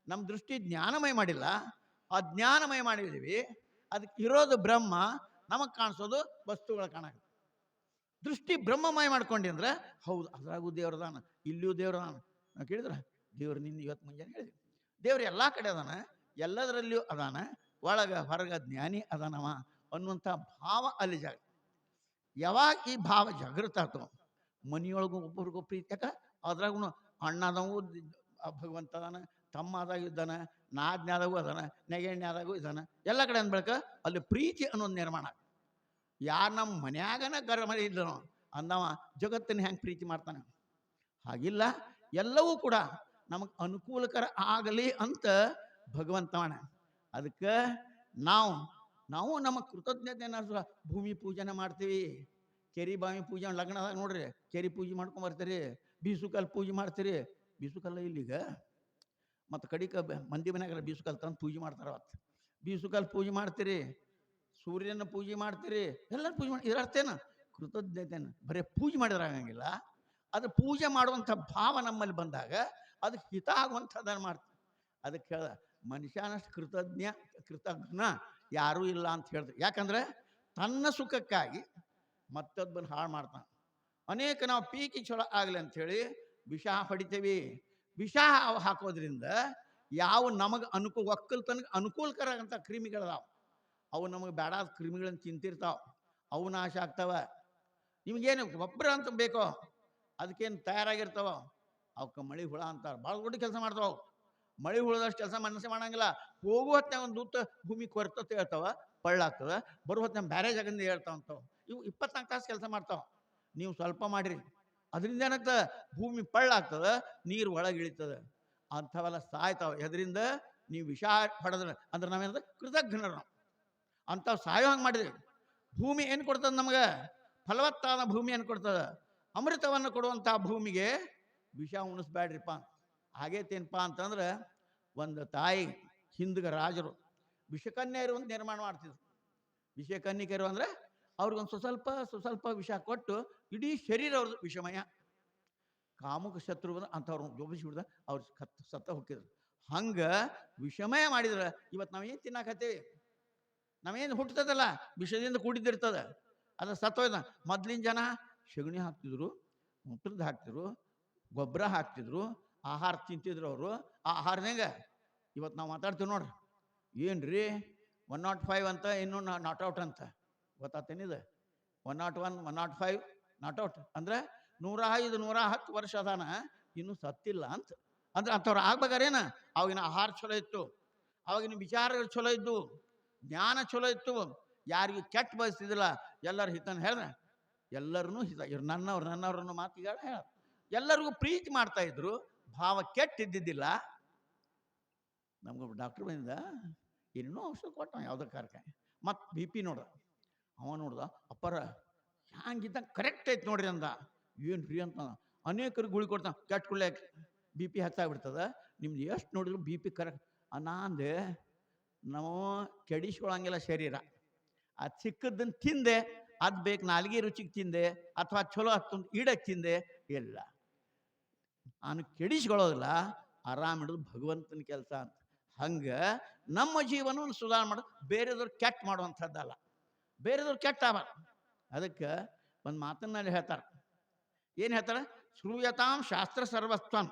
ನಮ್ಮ ದೃಷ್ಟಿ ಜ್ಞಾನಮಯ ಮಾಡಿಲ್ಲ, ಅಜ್ಞಾನಮಯ ಮಾಡಿದ್ದೀವಿ. ಅದಕ್ಕೆ ಇರೋದು ಬ್ರಹ್ಮ, ನಮಗೆ ಕಾಣಿಸೋದು ವಸ್ತುಗಳು ಕಾಣಕ. ದೃಷ್ಟಿ ಬ್ರಹ್ಮಮಯ ಮಾಡ್ಕೊಂಡಿ ಅಂದ್ರೆ ಹೌದು, ಅದ್ರಾಗೂ ದೇವ್ರದಾನ, ಇಲ್ಲಿಯೂ ದೇವ್ರದಾನ. ನಾವು ಕೇಳಿದ್ರೆ ದೇವ್ರು ನಿನ್ನ ಇವತ್ತು ಮುಂಜಾನೆ ಹೇಳಿದ್ವಿ, ದೇವ್ರು ಎಲ್ಲ ಕಡೆ ಅದಾನ, ಎಲ್ಲದರಲ್ಲಿಯೂ ಅದಾನ, ಒಳಗ ಹೊರಗ ಜ್ಞಾನಿ ಅದಾನವ ಅನ್ನುವಂಥ ಭಾವ ಅಲ್ಲಿ ಜಾಗ. ಯಾವಾಗ ಈ ಭಾವ ಜಾಗೃತ ಆಯ್ತು, ಮನೆಯೊಳಗೂ ಒಬ್ಬರಿಗೂ ಪ್ರೀತಿ. ಯಾಕೆ ಅದ್ರಾಗೂ ಅಣ್ಣದವು ಭಗವಂತ ಅದಾನ, ತಮ್ಮ ಆದಾಗ ಇದ್ದಾನೆ, ನಾಜ್ಞಾದಾಗೂ ಅದಾನ, ನೆಗೆಣ್ಯಾದಾಗೂ ಇದ್ದಾನೆ, ಎಲ್ಲ ಕಡೆ ಅಂದ್ಬೇಕ ಅಲ್ಲಿ ಪ್ರೀತಿ ಅನ್ನೋದು ನಿರ್ಮಾಣ. ಯಾರು ನಮ್ಮ ಮನ್ಯಾಗನ ಗರಮರಿ ಇದ್ದನೋ ಅಂದವ ಜಗತ್ತನ್ನು ಹೆಂಗೆ ಪ್ರೀತಿ ಮಾಡ್ತಾನೆ. ಹಾಗಿಲ್ಲ, ಎಲ್ಲವೂ ಕೂಡ ನಮಗೆ ಅನುಕೂಲಕರ ಆಗಲಿ ಅಂತ ಭಗವಂತವಣ. ಅದಕ್ಕೆ ನಾವು ನಮ್ಮ ಕೃತಜ್ಞತೆಯನ್ನು ಭೂಮಿ ಪೂಜನೆ ಮಾಡ್ತೀವಿ, ಕೆರಿ ಬಾವಿ ಪೂಜೆ, ಲಗ್ನದಾಗ ನೋಡ್ರಿ ಕೆರಿ ಪೂಜೆ ಮಾಡ್ಕೊಂಬರ್ತೀರಿ, ಬೀಸುಕಲ್ಲು ಪೂಜೆ ಮಾಡ್ತೀರಿ. ಬೀಸುಕಲ್ಲ ಇಲ್ಲಿಗ ಮತ್ತು ಕಡಿಕ ಮಂದಿ ಮನ್ಯಾಗಲ್ಲ ಬೀಸುಕಲ್ಲು ತಂದು ಪೂಜೆ ಮಾಡ್ತಾರ. ಅವತ್ತು ಬೀಸುಕಲ್ಲು ಪೂಜೆ ಮಾಡ್ತೀರಿ, ಸೂರ್ಯನ ಪೂಜೆ ಮಾಡ್ತೀರಿ, ಎಲ್ಲರೂ ಪೂಜೆ ಮಾಡಿ. ಇದರ ಅರ್ಥ ಏನು, ಕೃತಜ್ಞತೆಯನ್ನು ಬರೀ ಪೂಜೆ ಮಾಡಿದ್ರೆ ಆಗಂಗಿಲ್ಲ. ಅದು ಪೂಜೆ ಮಾಡುವಂಥ ಭಾವ ನಮ್ಮಲ್ಲಿ ಬಂದಾಗ ಅದಕ್ಕೆ ಹಿತ ಆಗುವಂಥದ್ದನ್ನು ಮಾಡ್ತೀವಿ. ಅದಕ್ಕೆ ಹೇಳ್ದ, ಮನುಷ್ಯನಷ್ಟು ಕೃತಜ್ಞ ಯಾರೂ ಇಲ್ಲ ಅಂತ ಹೇಳ್ತಾರೆ. ಯಾಕಂದ್ರೆ ತನ್ನ ಸುಖಕ್ಕಾಗಿ ಮತ್ತೊಬ್ಬನ ಹಾಳು ಮಾಡ್ತಾನೆ. ಅನೇಕ ನಾವು ಪೀಕಿ ಚಲೋ ಆಗಲಿ ಅಂಥೇಳಿ ವಿಷ ಹೊಡಿತೇವಿ. ವಿಷ ಹಾಕೋದ್ರಿಂದ ಯಾವ ನಮಗೆ ಒಕ್ಕಲ್ತನಕ್ಕೆ ಅನುಕೂಲಕರ ಅಂತ ಕ್ರಿಮಿಗಳದಾವ, ಅವು ನಮಗೆ ಬೇಡಾದ ಕ್ರಿಮಿಗಳನ್ನು ತಿಂತಿರ್ತಾವ, ಅವು ನಾಶ ಆಗ್ತಾವ. ನಿಮಗೇನು ಗೊಬ್ಬರ ಅಂತ ಬೇಕೋ ಅದಕ್ಕೇನು ತಯಾರಾಗಿರ್ತಾವ, ಅವಕ್ಕೆ ಮಳೆ ಹುಳ ಅಂತಾರೆ. ಭಾಳ ದೊಡ್ಡ ಕೆಲಸ ಮಾಡ್ತಾವ. ಮಳೆ ಹುಳದಷ್ಟು ಕೆಲಸ ಮನಸ್ಸೆ ಮಾಡಂಗಿಲ್ಲ. ಹೋಗೋ ಹೊತ್ತಿನ ಒಂದು ದೂತ ಭೂಮಿ ಕೊರತತೆ ಹೇಳ್ತಾವ, ಪಳ್ಳಾಗ್ತದೆ. ಬರೋ ಹೊತ್ತಿನ ಬೇರೆ ಜಾಗದಿಂದ ಹೇಳ್ತಾವಂತಾವ. ಇವು 24 ತಾಸು ಕೆಲಸ ಮಾಡ್ತಾವ. ನೀವು ಸ್ವಲ್ಪ ಮಾಡಿರಿ, ಅದರಿಂದ ಏನಾಗ್ತದೆ, ಭೂಮಿ ಪಳ್ಳಾಗ್ತದೆ, ನೀರು ಒಳಗೆ ಇಳಿತದೆ. ಅಂಥವೆಲ್ಲ ಸಾಯ್ತಾವ. ಅದರಿಂದ ನೀವು ವಿಷ ಹೊಡೆದ್ರೆ ಅಂದ್ರೆ ನಾವೇನದ ಕೃತಜ್ಞರು. ನಾವು ಅಂಥವು ಸಾಯೋ ಹಂಗೆ ಮಾಡಿದ್ವಿ. ಭೂಮಿ ಏನು ಕೊಡ್ತದೆ ನಮಗೆ, ಫಲವತ್ತಾದ ಭೂಮಿ ಏನು ಕೊಡ್ತದೆ, ಅಮೃತವನ್ನು ಕೊಡುವಂಥ ಭೂಮಿಗೆ ವಿಷ ಉಣಿಸ್ಬೇಡ್ರಿಪ್ಪ. ಆಗೇತೇನಪ್ಪ ಅಂತಂದ್ರೆ, ಒಂದು ತಾಯಿ ಹಿಂದಿಗೆ ರಾಜರು ವಿಷಕನ್ಯರು ಅಂತ ನಿರ್ಮಾಣ ಮಾಡ್ತಿದ್ರು. ವಿಷಕನ್ನಿಕರು ಅಂದರೆ ಅವ್ರಿಗೊಂದು ಸ್ವಲ್ಪ ವಿಷ ಕೊಟ್ಟು ಇಡೀ ಶರೀರ ಅವ್ರದ್ದು ವಿಷಮಯ. ಕಾಮುಕ ಶತ್ರು ಅಂಥವ್ರು ಜೋಬಿಸಿ ಬಿಡ್ದ ಅವ್ರು ಸತ್ತ ಹೋಗಿದ್ರು. ಹಂಗೆ ವಿಷಮಯ ಮಾಡಿದ್ರೆ ಇವತ್ತು ನಾವೇನು ತಿನ್ನಾಕತ್ತೀವಿ, ನಾವೇನು ಹುಟ್ಟತದಲ್ಲ ವಿಷದಿಂದ ಕೂಡಿದ್ದಿರ್ತದೆ, ಅದು ಸತ್ತೋಯ್ದ. ಮೊದ್ಲಿನ ಜನ ಸಗಣಿ ಹಾಕ್ತಿದ್ರು, ಮೂತ್ರದ ಹಾಕ್ತಿದ್ರು, ಗೊಬ್ಬರ ಹಾಕ್ತಿದ್ರು, ಆಹಾರ ತಿಂತಿದ್ರು ಅವರು. ಆ ಆಹಾರದಂಗೆ ಇವತ್ತು ನಾವು ಮಾತಾಡ್ತೀವಿ ನೋಡ್ರಿ, ಏನು ರೀ 105 ಅಂತ, ಇನ್ನೂ ನಾಟ್ ಔಟ್ ಅಂತ. ಗೊತ್ತಾತೇನಿದೆ? 101, 105 ನಾಟ್ ಔಟ್ ಅಂದರೆ 105, 110 ವರ್ಷ ಅದಾನ, ಇನ್ನೂ ಸತ್ತಿಲ್ಲ ಅಂತ. ಅಂದ್ರೆ ಅಂಥವ್ರು ಆಗ್ಬೇಕಾರೇನ ಅವಾಗಿನ ಆಹಾರ ಚಲೋ ಇತ್ತು, ಅವಾಗಿನ ವಿಚಾರಗಳು ಚಲೋ ಇದ್ದು, ಜ್ಞಾನ ಚಲೋ ಇತ್ತು, ಯಾರಿಗೂ ಕೆಟ್ಟ ಬಯಸ್ತಿದ್ದಿಲ್ಲ, ಎಲ್ಲರ ಹಿತನ ಹೇಳ್ದೆ, ಎಲ್ಲರನ್ನೂ ಹಿತ. ಇವ್ರು ನನ್ನವ್ರನ್ನ ಮಾತಿಗಾರ ಹೇಳ, ಎಲ್ಲರಿಗೂ ಪ್ರೀತಿ ಮಾಡ್ತಾ ಇದ್ರು, ಭಾವ ಕೆಟ್ಟಿದ್ದಿದ್ದಿಲ್ಲ. ನಮ್ಗೊಬ್ಬ ಡಾಕ್ಟ್ರ್ ಬಂದಿದ್ದ, ಇನ್ನೂ ಔಷಧ ಕೊಟ್ಟ ಯಾವುದೋ ಕಾರ್ಕ, ಮತ್ತು ಬಿ ಪಿ ನೋಡ್ದ. ಅವ ನೋಡ್ದ, ಅಪ್ಪರ ಹ್ಯಾಂಗಿದ್ದ ಕರೆಕ್ಟ್ ಐತೆ ನೋಡ್ರಿ ಅಂದ. ಏನು ಫ್ರೀ ಅಂತ ಅನೇಕರು ಗುಳಿ ಕೊಡ್ತಾನೆ, ಕೆಟ್ಟ ಗುಳ್ಳೆ ಬಿ ಪಿ ಹೆಚ್ಚಾಗ್ಬಿಡ್ತದೆ, ನಿಮ್ದು ಎಷ್ಟು ನೋಡಿದ್ರು ಬಿ ಪಿ ಕರೆಕ್ಟ್. ಅಂದೆ ನಾವು ಕೆಡಿಸ್ಕೊಳಂಗಿಲ್ಲ ಶರೀರ, ಅದು ಸಿಕ್ಕದನ್ನು ತಿಂದೆ, ಅದು ಬೇಕು ನಾಲ್ಗೆ ರುಚಿಗೆ ತಿಂದೆ, ಅಥವಾ ಚಲೋ ಹತ್ತು ಇಡಕ್ಕೆ ತಿಂದೆ, ಇಲ್ಲ ನಾನು ಕೆಡಿಸ್ಕೊಳ್ಳೋದಿಲ್ಲ, ಆರಾಮಿಡೋದು ಭಗವಂತನ ಕೆಲಸ ಅಂತ. ಹಂಗೆ ನಮ್ಮ ಜೀವನವನ್ನು ಸುಧಾರಣೆ ಮಾಡೋದು, ಬೇರೆದವ್ರು ಕೆಟ್ಟ ಮಾಡುವಂಥದ್ದಲ್ಲ, ಬೇರೆದವ್ರು ಕೆಟ್ಟ ಆಗಲ್ಲ. ಅದಕ್ಕೆ ಒಂದು ಮಾತನ್ನಲ್ಲಿ ಹೇಳ್ತಾರೆ, ಏನು ಹೇಳ್ತಾರೆ? ಶ್ರೂಯತಾಂ ಶಾಸ್ತ್ರ ಸರ್ವಸ್ವಂ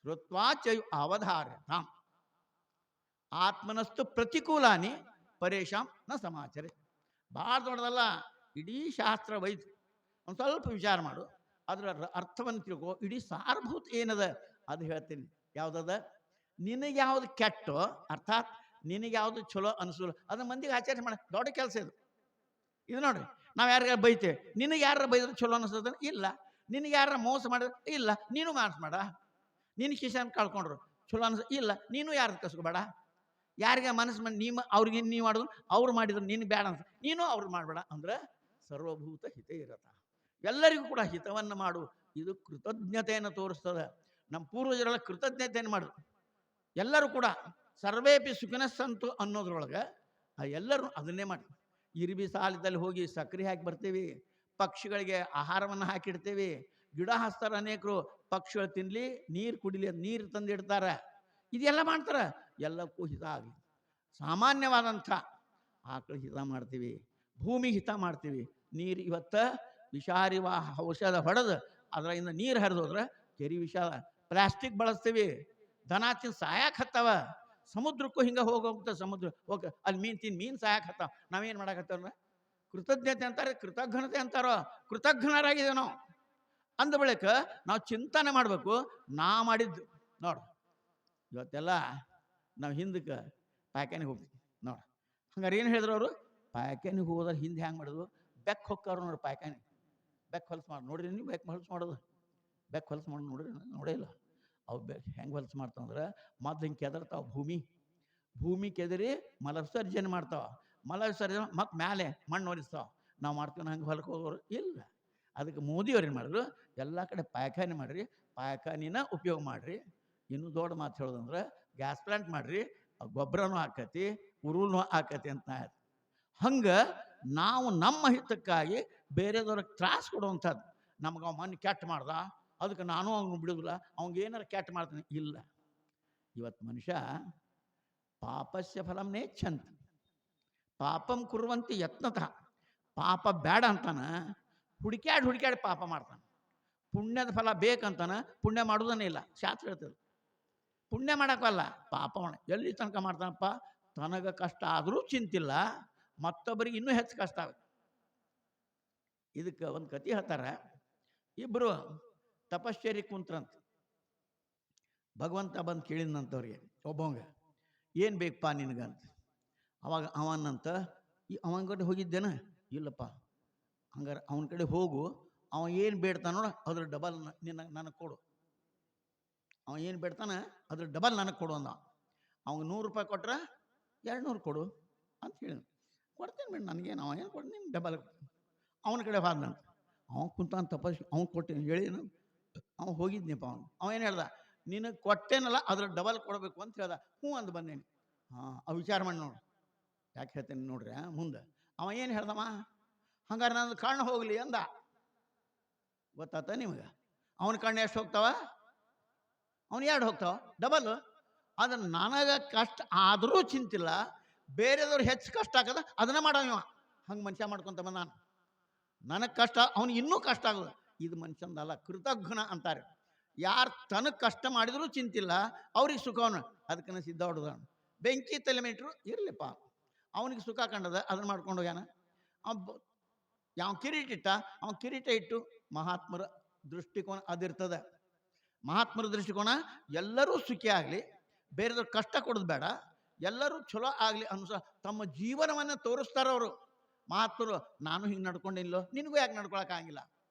ಶ್ರುತ್ವಾಚಯು ಅವಧಾರ್ಯತಾಂ ಆತ್ಮನಸ್ತು ಪ್ರತಿಕೂಲಾನಿ ಪರೇಶಾಂ ನ ಸಮಾಚರೆ. ಭಾಳ ದೊಡ್ಡದಲ್ಲ, ಇಡೀ ಶಾಸ್ತ್ರ ವೈದ್ಯ. ಒಂದು ಸ್ವಲ್ಪ ವಿಚಾರ ಮಾಡು, ಅದರ ಅರ್ಥವನ್ನು ತಿಳ್ಕೊ, ಇಡೀ ಸಾರಭೂತ ಏನದ ಅದು ಹೇಳ್ತೀನಿ. ಯಾವುದದ? ನಿನಗೆ ಯಾವುದು ಕೆಟ್ಟೋ, ಅರ್ಥಾತ್ ನಿನಗೆ ಯಾವುದು ಚಲೋ ಅನಿಸೋಲ್ಲ, ಅದನ್ನ ಮಂದಿಗೆ ಆಚರಣೆ ಮಾಡ ದೊಡ್ಡ ಕೆಲಸ ಇದು. ಇದು ನೋಡ್ರಿ, ನಾವು ಯಾರಿಗಾರ ಬೈತೇವೆ, ನಿನಗೆ ಯಾರ ಬೈದ್ರೆ ಚಲೋ ಅನಿಸ್ತದ? ಇಲ್ಲ. ನಿನಗೆ ಯಾರ ಮೋಸ ಮಾಡಿದ್ರೆ? ಇಲ್ಲ, ನೀನು ಮಾಸ ಮಾಡ. ನಿನ್ನ ಕಿಶನ್ ಕಳ್ಕೊಂಡ್ರು ಚಲೋ ಅನ್ಸ? ಇಲ್ಲ, ನೀನು ಯಾರು ಕಸ್ಕೋಬೇಡ. ಯಾರಿಗೆ ಮನಸ್ಸು ಮಾಡಿ ಅವ್ರಿಗೆ ನೀವು ಮಾಡೋದು, ಅವ್ರು ಮಾಡಿದ್ರು ನಿನ್ನ ಬೇಡ ಅನ್ಸ, ನೀನು ಅವ್ರು ಮಾಡಬೇಡ. ಅಂದ್ರೆ ಸರ್ವಭೂತ ಹಿತ ಇರತ್ತ, ಎಲ್ಲರಿಗೂ ಕೂಡ ಹಿತವನ್ನು ಮಾಡು. ಇದು ಕೃತಜ್ಞತೆಯನ್ನು ತೋರಿಸ್ತದೆ. ನಮ್ಮ ಪೂರ್ವಜರೆಲ್ಲ ಕೃತಜ್ಞತೆಯನ್ನು ಮಾಡಿದ್ರು. ಎಲ್ಲರೂ ಕೂಡ ಸರ್ವೇಪಿ ಸುಖಿನಸ್ಸಂತು ಅನ್ನೋದ್ರೊಳಗೆ ಎಲ್ಲರೂ ಅದನ್ನೇ ಮಾಡಿ. ಇರ್ಬಿ ಸಾಲದಲ್ಲಿ ಹೋಗಿ ಸಕ್ಕರೆ ಹಾಕಿ ಬರ್ತೀವಿ, ಪಕ್ಷಿಗಳಿಗೆ ಆಹಾರವನ್ನು ಹಾಕಿಡ್ತೇವೆ, ಗಿಡ ಹಚ್ತಾರೆ ಅನೇಕರು, ಪಕ್ಷಿಗಳು ತಿನ್ನಲಿ, ನೀರು ಕುಡಿಲಿ ಅಂತ ನೀರು ತಂದಿಡ್ತಾರೆ. ಇದೆಲ್ಲ ಮಾಡ್ತಾರೆ, ಎಲ್ಲಕ್ಕೂ ಹಿತ ಆಗಲಿ. ಸಾಮಾನ್ಯವಾದಂಥ ಆಕಳು ಹಿತ ಮಾಡ್ತೀವಿ, ಭೂಮಿಗೆ ಹಿತ ಮಾಡ್ತೀವಿ. ನೀರು ಇವತ್ತು ವಿಷಾರಿ ಔಷಧ ಹೊಡೆದು ಅದರಿಂದ ನೀರು ಹರಿದೋದ್ರೆ ಕೆರಿ ವಿಷಾದ. ಪ್ಲಾಸ್ಟಿಕ್ ಬಳಸ್ತೀವಿ, ದನ ತಿನ್ ಸಾಯಕ್ಕೆ ಹತ್ತವ. ಸಮುದ್ರಕ್ಕೂ ಹಿಂಗೆ ಹೋಗುತ್ತೆ, ಸಮುದ್ರ ಹೋಗಿ ಅಲ್ಲಿ ಮೀನು ಸಾಯಕ್ಕೆ ಹತ್ತವ. ನಾವೇನು ಮಾಡಕತ್ತವ್ರ? ಕೃತಜ್ಞತೆ ಅಂತಾರೆ, ಕೃತಜ್ಞತೆ ಅಂತಾರೋ, ಕೃತಜ್ಞರಾಗಿದ್ದೇವೆ ನಾವು. ಅಂದ ಬಳಿಕ ನಾವು ಚಿಂತನೆ ಮಾಡಬೇಕು, ನಾ ಮಾಡಿದ್ದು ನೋಡು. ಇವತ್ತೆಲ್ಲ ನಾವು ಹಿಂದಕ್ಕೆ ಪಾಯ್ಖಾನಿಗೆ ಹೋಗ್ತೀವಿ ನೋಡು. ಹಂಗಾರೆ ಏನು ಹೇಳಿದ್ರು ಅವರು? ಪಾಯ್ಖಾನಿಗೆ ಹೋದ್ರೆ ಹಿಂದೆ ಹೆಂಗೆ ಮಾಡೋದು? ಬೆಕ್ಕ ಹೊಕ್ಕಾರು ನೋಡಿ ಪಾಯ್ಖಾನಿ, ಬೆಕ್ಕ ಹೊಲಸು ಮಾಡಿ ನೋಡ್ರಿ ನೀವು? ಬೆಕ್ಕ ಹೊಲಸು ಮಾಡೋದು, ಬೆಕ್ಕ ಹೊಲಸು ಮಾಡಿ ನೋಡ್ರಿ? ನೋಡೇ ಇಲ್ಲ. ಅವು ಹೆಂಗೆ ಹೊಲಸು ಮಾಡ್ತಾವಂದ್ರೆ ಮೊದ್ಲು ಹಿಂಗೆ ಕೆದರ್ತಾವ, ಭೂಮಿ ಕೆದರಿ ಮಲ ವಿಸರ್ಜನೆ ಮಾಡ್ತಾವ. ಮಲ ವಿಸರ್ಜನೆ ಮತ್ತು ಮೇಲೆ ಮಣ್ಣು ಒಲಿಸ್ತಾವ. ನಾವು ಮಾಡ್ತೀವಿ ಹಂಗೆ ಹೊಲಕ್ಕೆ ಹೋಗೋರು ಇಲ್ಲ. ಅದಕ್ಕೆ ಮೋದಿಯವ್ರು ಏನು ಮಾಡಿದ್ರು? ಎಲ್ಲ ಕಡೆ ಪಾಯ್ಖಾನೆ ಮಾಡಿರಿ, ಪಾಯ್ಖಾನಿನ ಉಪಯೋಗ ಮಾಡಿರಿ. ಇನ್ನೂ ದೊಡ್ಡ ಮಾತು ಹೇಳೋದಂದ್ರೆ ಗ್ಯಾಸ್ ಪ್ಲಾಂಟ್ ಮಾಡಿರಿ, ಗೊಬ್ಬರನೂ ಹಾಕತಿ, ಉರುಳೂ ಹಾಕತಿ ಅಂತ. ಹಂಗೆ ನಾವು ನಮ್ಮ ಹಿತಕ್ಕಾಗಿ ಬೇರೆದವ್ರಿಗೆ ತ್ರಾಸ ಕೊಡುವಂಥದ್ದು. ನಮ್ಗೆ ಅವ ಮನೆ ಕೆಟ್ಟ ಮಾಡ್ದ, ಅದಕ್ಕೆ ನಾನು ಅವ್ನು ಬಿಡೋದಿಲ್ಲ, ಅವ್ನಿಗೆ ಏನಾರು ಕೆಟ್ಟ ಮಾಡ್ತೀನಿ ಇಲ್ಲ. ಇವತ್ತು ಮನುಷ್ಯ ಪಾಪಸ್ಯ ಫಲಂ ನೇಚ್ಛಂತ ಪಾಪಂ ಕುರುವಂತೆ ಯತ್ನತಃ. ಪಾಪ ಬೇಡ ಅಂತಾನ, ಹುಡುಕ್ಯಾಡಿ ಪಾಪ ಮಾಡ್ತಾನೆ. ಪುಣ್ಯದ ಫಲ ಬೇಕಂತಾನ, ಪುಣ್ಯ ಮಾಡೋದನ್ನೇ ಇಲ್ಲ. ಶಾಸ್ತ್ರ ಹೇಳ್ತದೆ ಪುಣ್ಯ ಮಾಡೋಕ್ಕಲ್ಲ, ಪಾಪ ಮಾಡ. ಎಲ್ಲಿ ತನಕ ಮಾಡ್ತಾನಪ್ಪ? ತನಗೆ ಕಷ್ಟ ಆದರೂ ಚಿಂತಿಲ್ಲ, ಮತ್ತೊಬ್ಬರಿಗೆ ಇನ್ನೂ ಹೆಚ್ಚು ಕಷ್ಟ ಆಗುತ್ತೆ. ಇದಕ್ಕೆ ಒಂದು ಕತೆ ಹೇಳ್ತಾರೆ. ಇಬ್ಬರು ತಪಶ್ಚರ್ಯ ಕುಂತ್ರಂತ. ಭಗವಂತ ಬಂದು ಕೇಳಿದಂಥವ್ರಿಗೆ, ಒಬ್ಬವಂಗ ಏನು ಬೇಕಪ್ಪ ನಿನಗಂತ. ಅವಾಗ ಅವನಂತ, ಅವನ ಕಡೆ ಹೋಗಿದ್ದೇನ? ಇಲ್ಲಪ್ಪ. ಹಂಗಾರೆ ಅವನ ಕಡೆ ಹೋಗು, ಅವ ಏನು ಬೇಡ್ತಾನ ನೋಡ ಅದ್ರ ಡಬಲ್ ನನಗೆ ಕೊಡು. ಅವ ಏನು ಬೇಡ್ತಾನೆ ಅದ್ರ ಡಬಲ್ ನನಗೆ ಕೊಡು ಅಂದ. ಅವ್ಗೆ 100 ರೂಪಾಯಿ ಕೊಟ್ರೆ 200 ಕೊಡು ಅಂತ ಹೇಳಿ. ಕೊಡ್ತೀನಿ ಬೇಡ ನನಗೇನು, ಅವ ಏನು ಕೊಡ್ತೀನಿ ಡಬಲ್. ಅವನ ಕಡೆ ಹೋದಂತ. ಅವ್ನು ಕುಂತಾನ ತಪಸ್, ಅವ್ನು ಕೊಟ್ಟೇನು ಹೇಳಿ, ಅವ್ನು ಹೋಗಿದ್ನಪ್ಪ. ಅವ ಏನು ಹೇಳ್ದ? ನಿನಗೆ ಕೊಟ್ಟೇನಲ್ಲ ಅದ್ರ ಡಬಲ್ ಕೊಡಬೇಕು ಅಂತ ಹೇಳ್ದ. ಹ್ಞೂ ಅಂದು ಬಂದೇನಿ. ಅವು ವಿಚಾರ ಮಾಡಿ ನೋಡ್ರಿ, ಯಾಕೆ ಹೇಳ್ತೇನೆ ನೋಡ್ರಿ. ಮುಂದೆ ಅವ ಏನು ಹೇಳ್ದಮ್ಮ? ಹಂಗಾರೆ ನನ್ನ ಕಣ್ಣು ಹೋಗಲಿ ಅಂದ. ಗೊತ್ತಾತ ನಿಮಗೆ? ಅವನ ಕಣ್ಣು ಎಷ್ಟು ಹೋಗ್ತಾವ? ಅವನು 2 ಹೋಗ್ತಾವ, ಡಬಲ್. ಅದನ್ನು ನನಗೆ ಕಷ್ಟ ಆದರೂ ಚಿಂತಿಲ್ಲ, ಬೇರೆದವ್ರು ಹೆಚ್ಚು ಕಷ್ಟ ಆಗದ ಅದನ್ನ ಮಾಡವ. ಹಂಗೆ ಮನುಷ್ಯ ಮಾಡ್ಕೊತ ಬಂದ. ನನಗೆ ಕಷ್ಟ, ಅವ್ನಿಗೆ ಇನ್ನೂ ಕಷ್ಟ ಆಗೋದು. ಇದು ಮನುಷ್ಯಂದಲ್ಲ, ಕೃತಜ್ಞ ಅಂತಾರೆ. ಯಾರು ತನಗೆ ಕಷ್ಟ ಮಾಡಿದರೂ ಚಿಂತಿಲ್ಲ, ಅವ್ರಿಗೆ ಸುಖವನು. ಅದಕ್ಕೆ ಸಿದ್ಧ ಹೊಡೆದ ಬೆಂಕಿ ತಲೆ ಮೇಟ್ರು ಇರಲಿಪ್ಪ, ಅವನಿಗೆ ಸುಖ ಕಂಡದ ಅದನ್ನು ಮಾಡ್ಕೊಂಡು ಹೋಗ್ಯಾನ. ಯಾವ ಕಿರೀಟ ಇಟ್ಟ, ಅವನ ಕಿರೀಟ ಇಟ್ಟು ಮಹಾತ್ಮರ ದೃಷ್ಟಿಕೋನ ಅದಿರ್ತದೆ. ಮಹಾತ್ಮರ ದೃಷ್ಟಿಕೋನ ಎಲ್ಲರೂ ಸುಖಿ ಆಗಲಿ, ಬೇರೆದವ್ರು ಕಷ್ಟ ಕೊಡೋದು ಬೇಡ, ಎಲ್ಲರೂ ಚಲೋ ಆಗಲಿ ಅನ್ಸ ತಮ್ಮ ಜೀವನವನ್ನು ತೋರಿಸ್ತಾರೆ ಅವರು ಮಹಾತ್ಮರು. ನಾನು ಹಿಂಗೆ ನಡ್ಕೊಂಡಿಲ್ಲೋ, ನಿನಗೂ ಯಾಕೆ ನಡ್ಕೊಳಕ್ಕಾಗಿಲ್ಲ?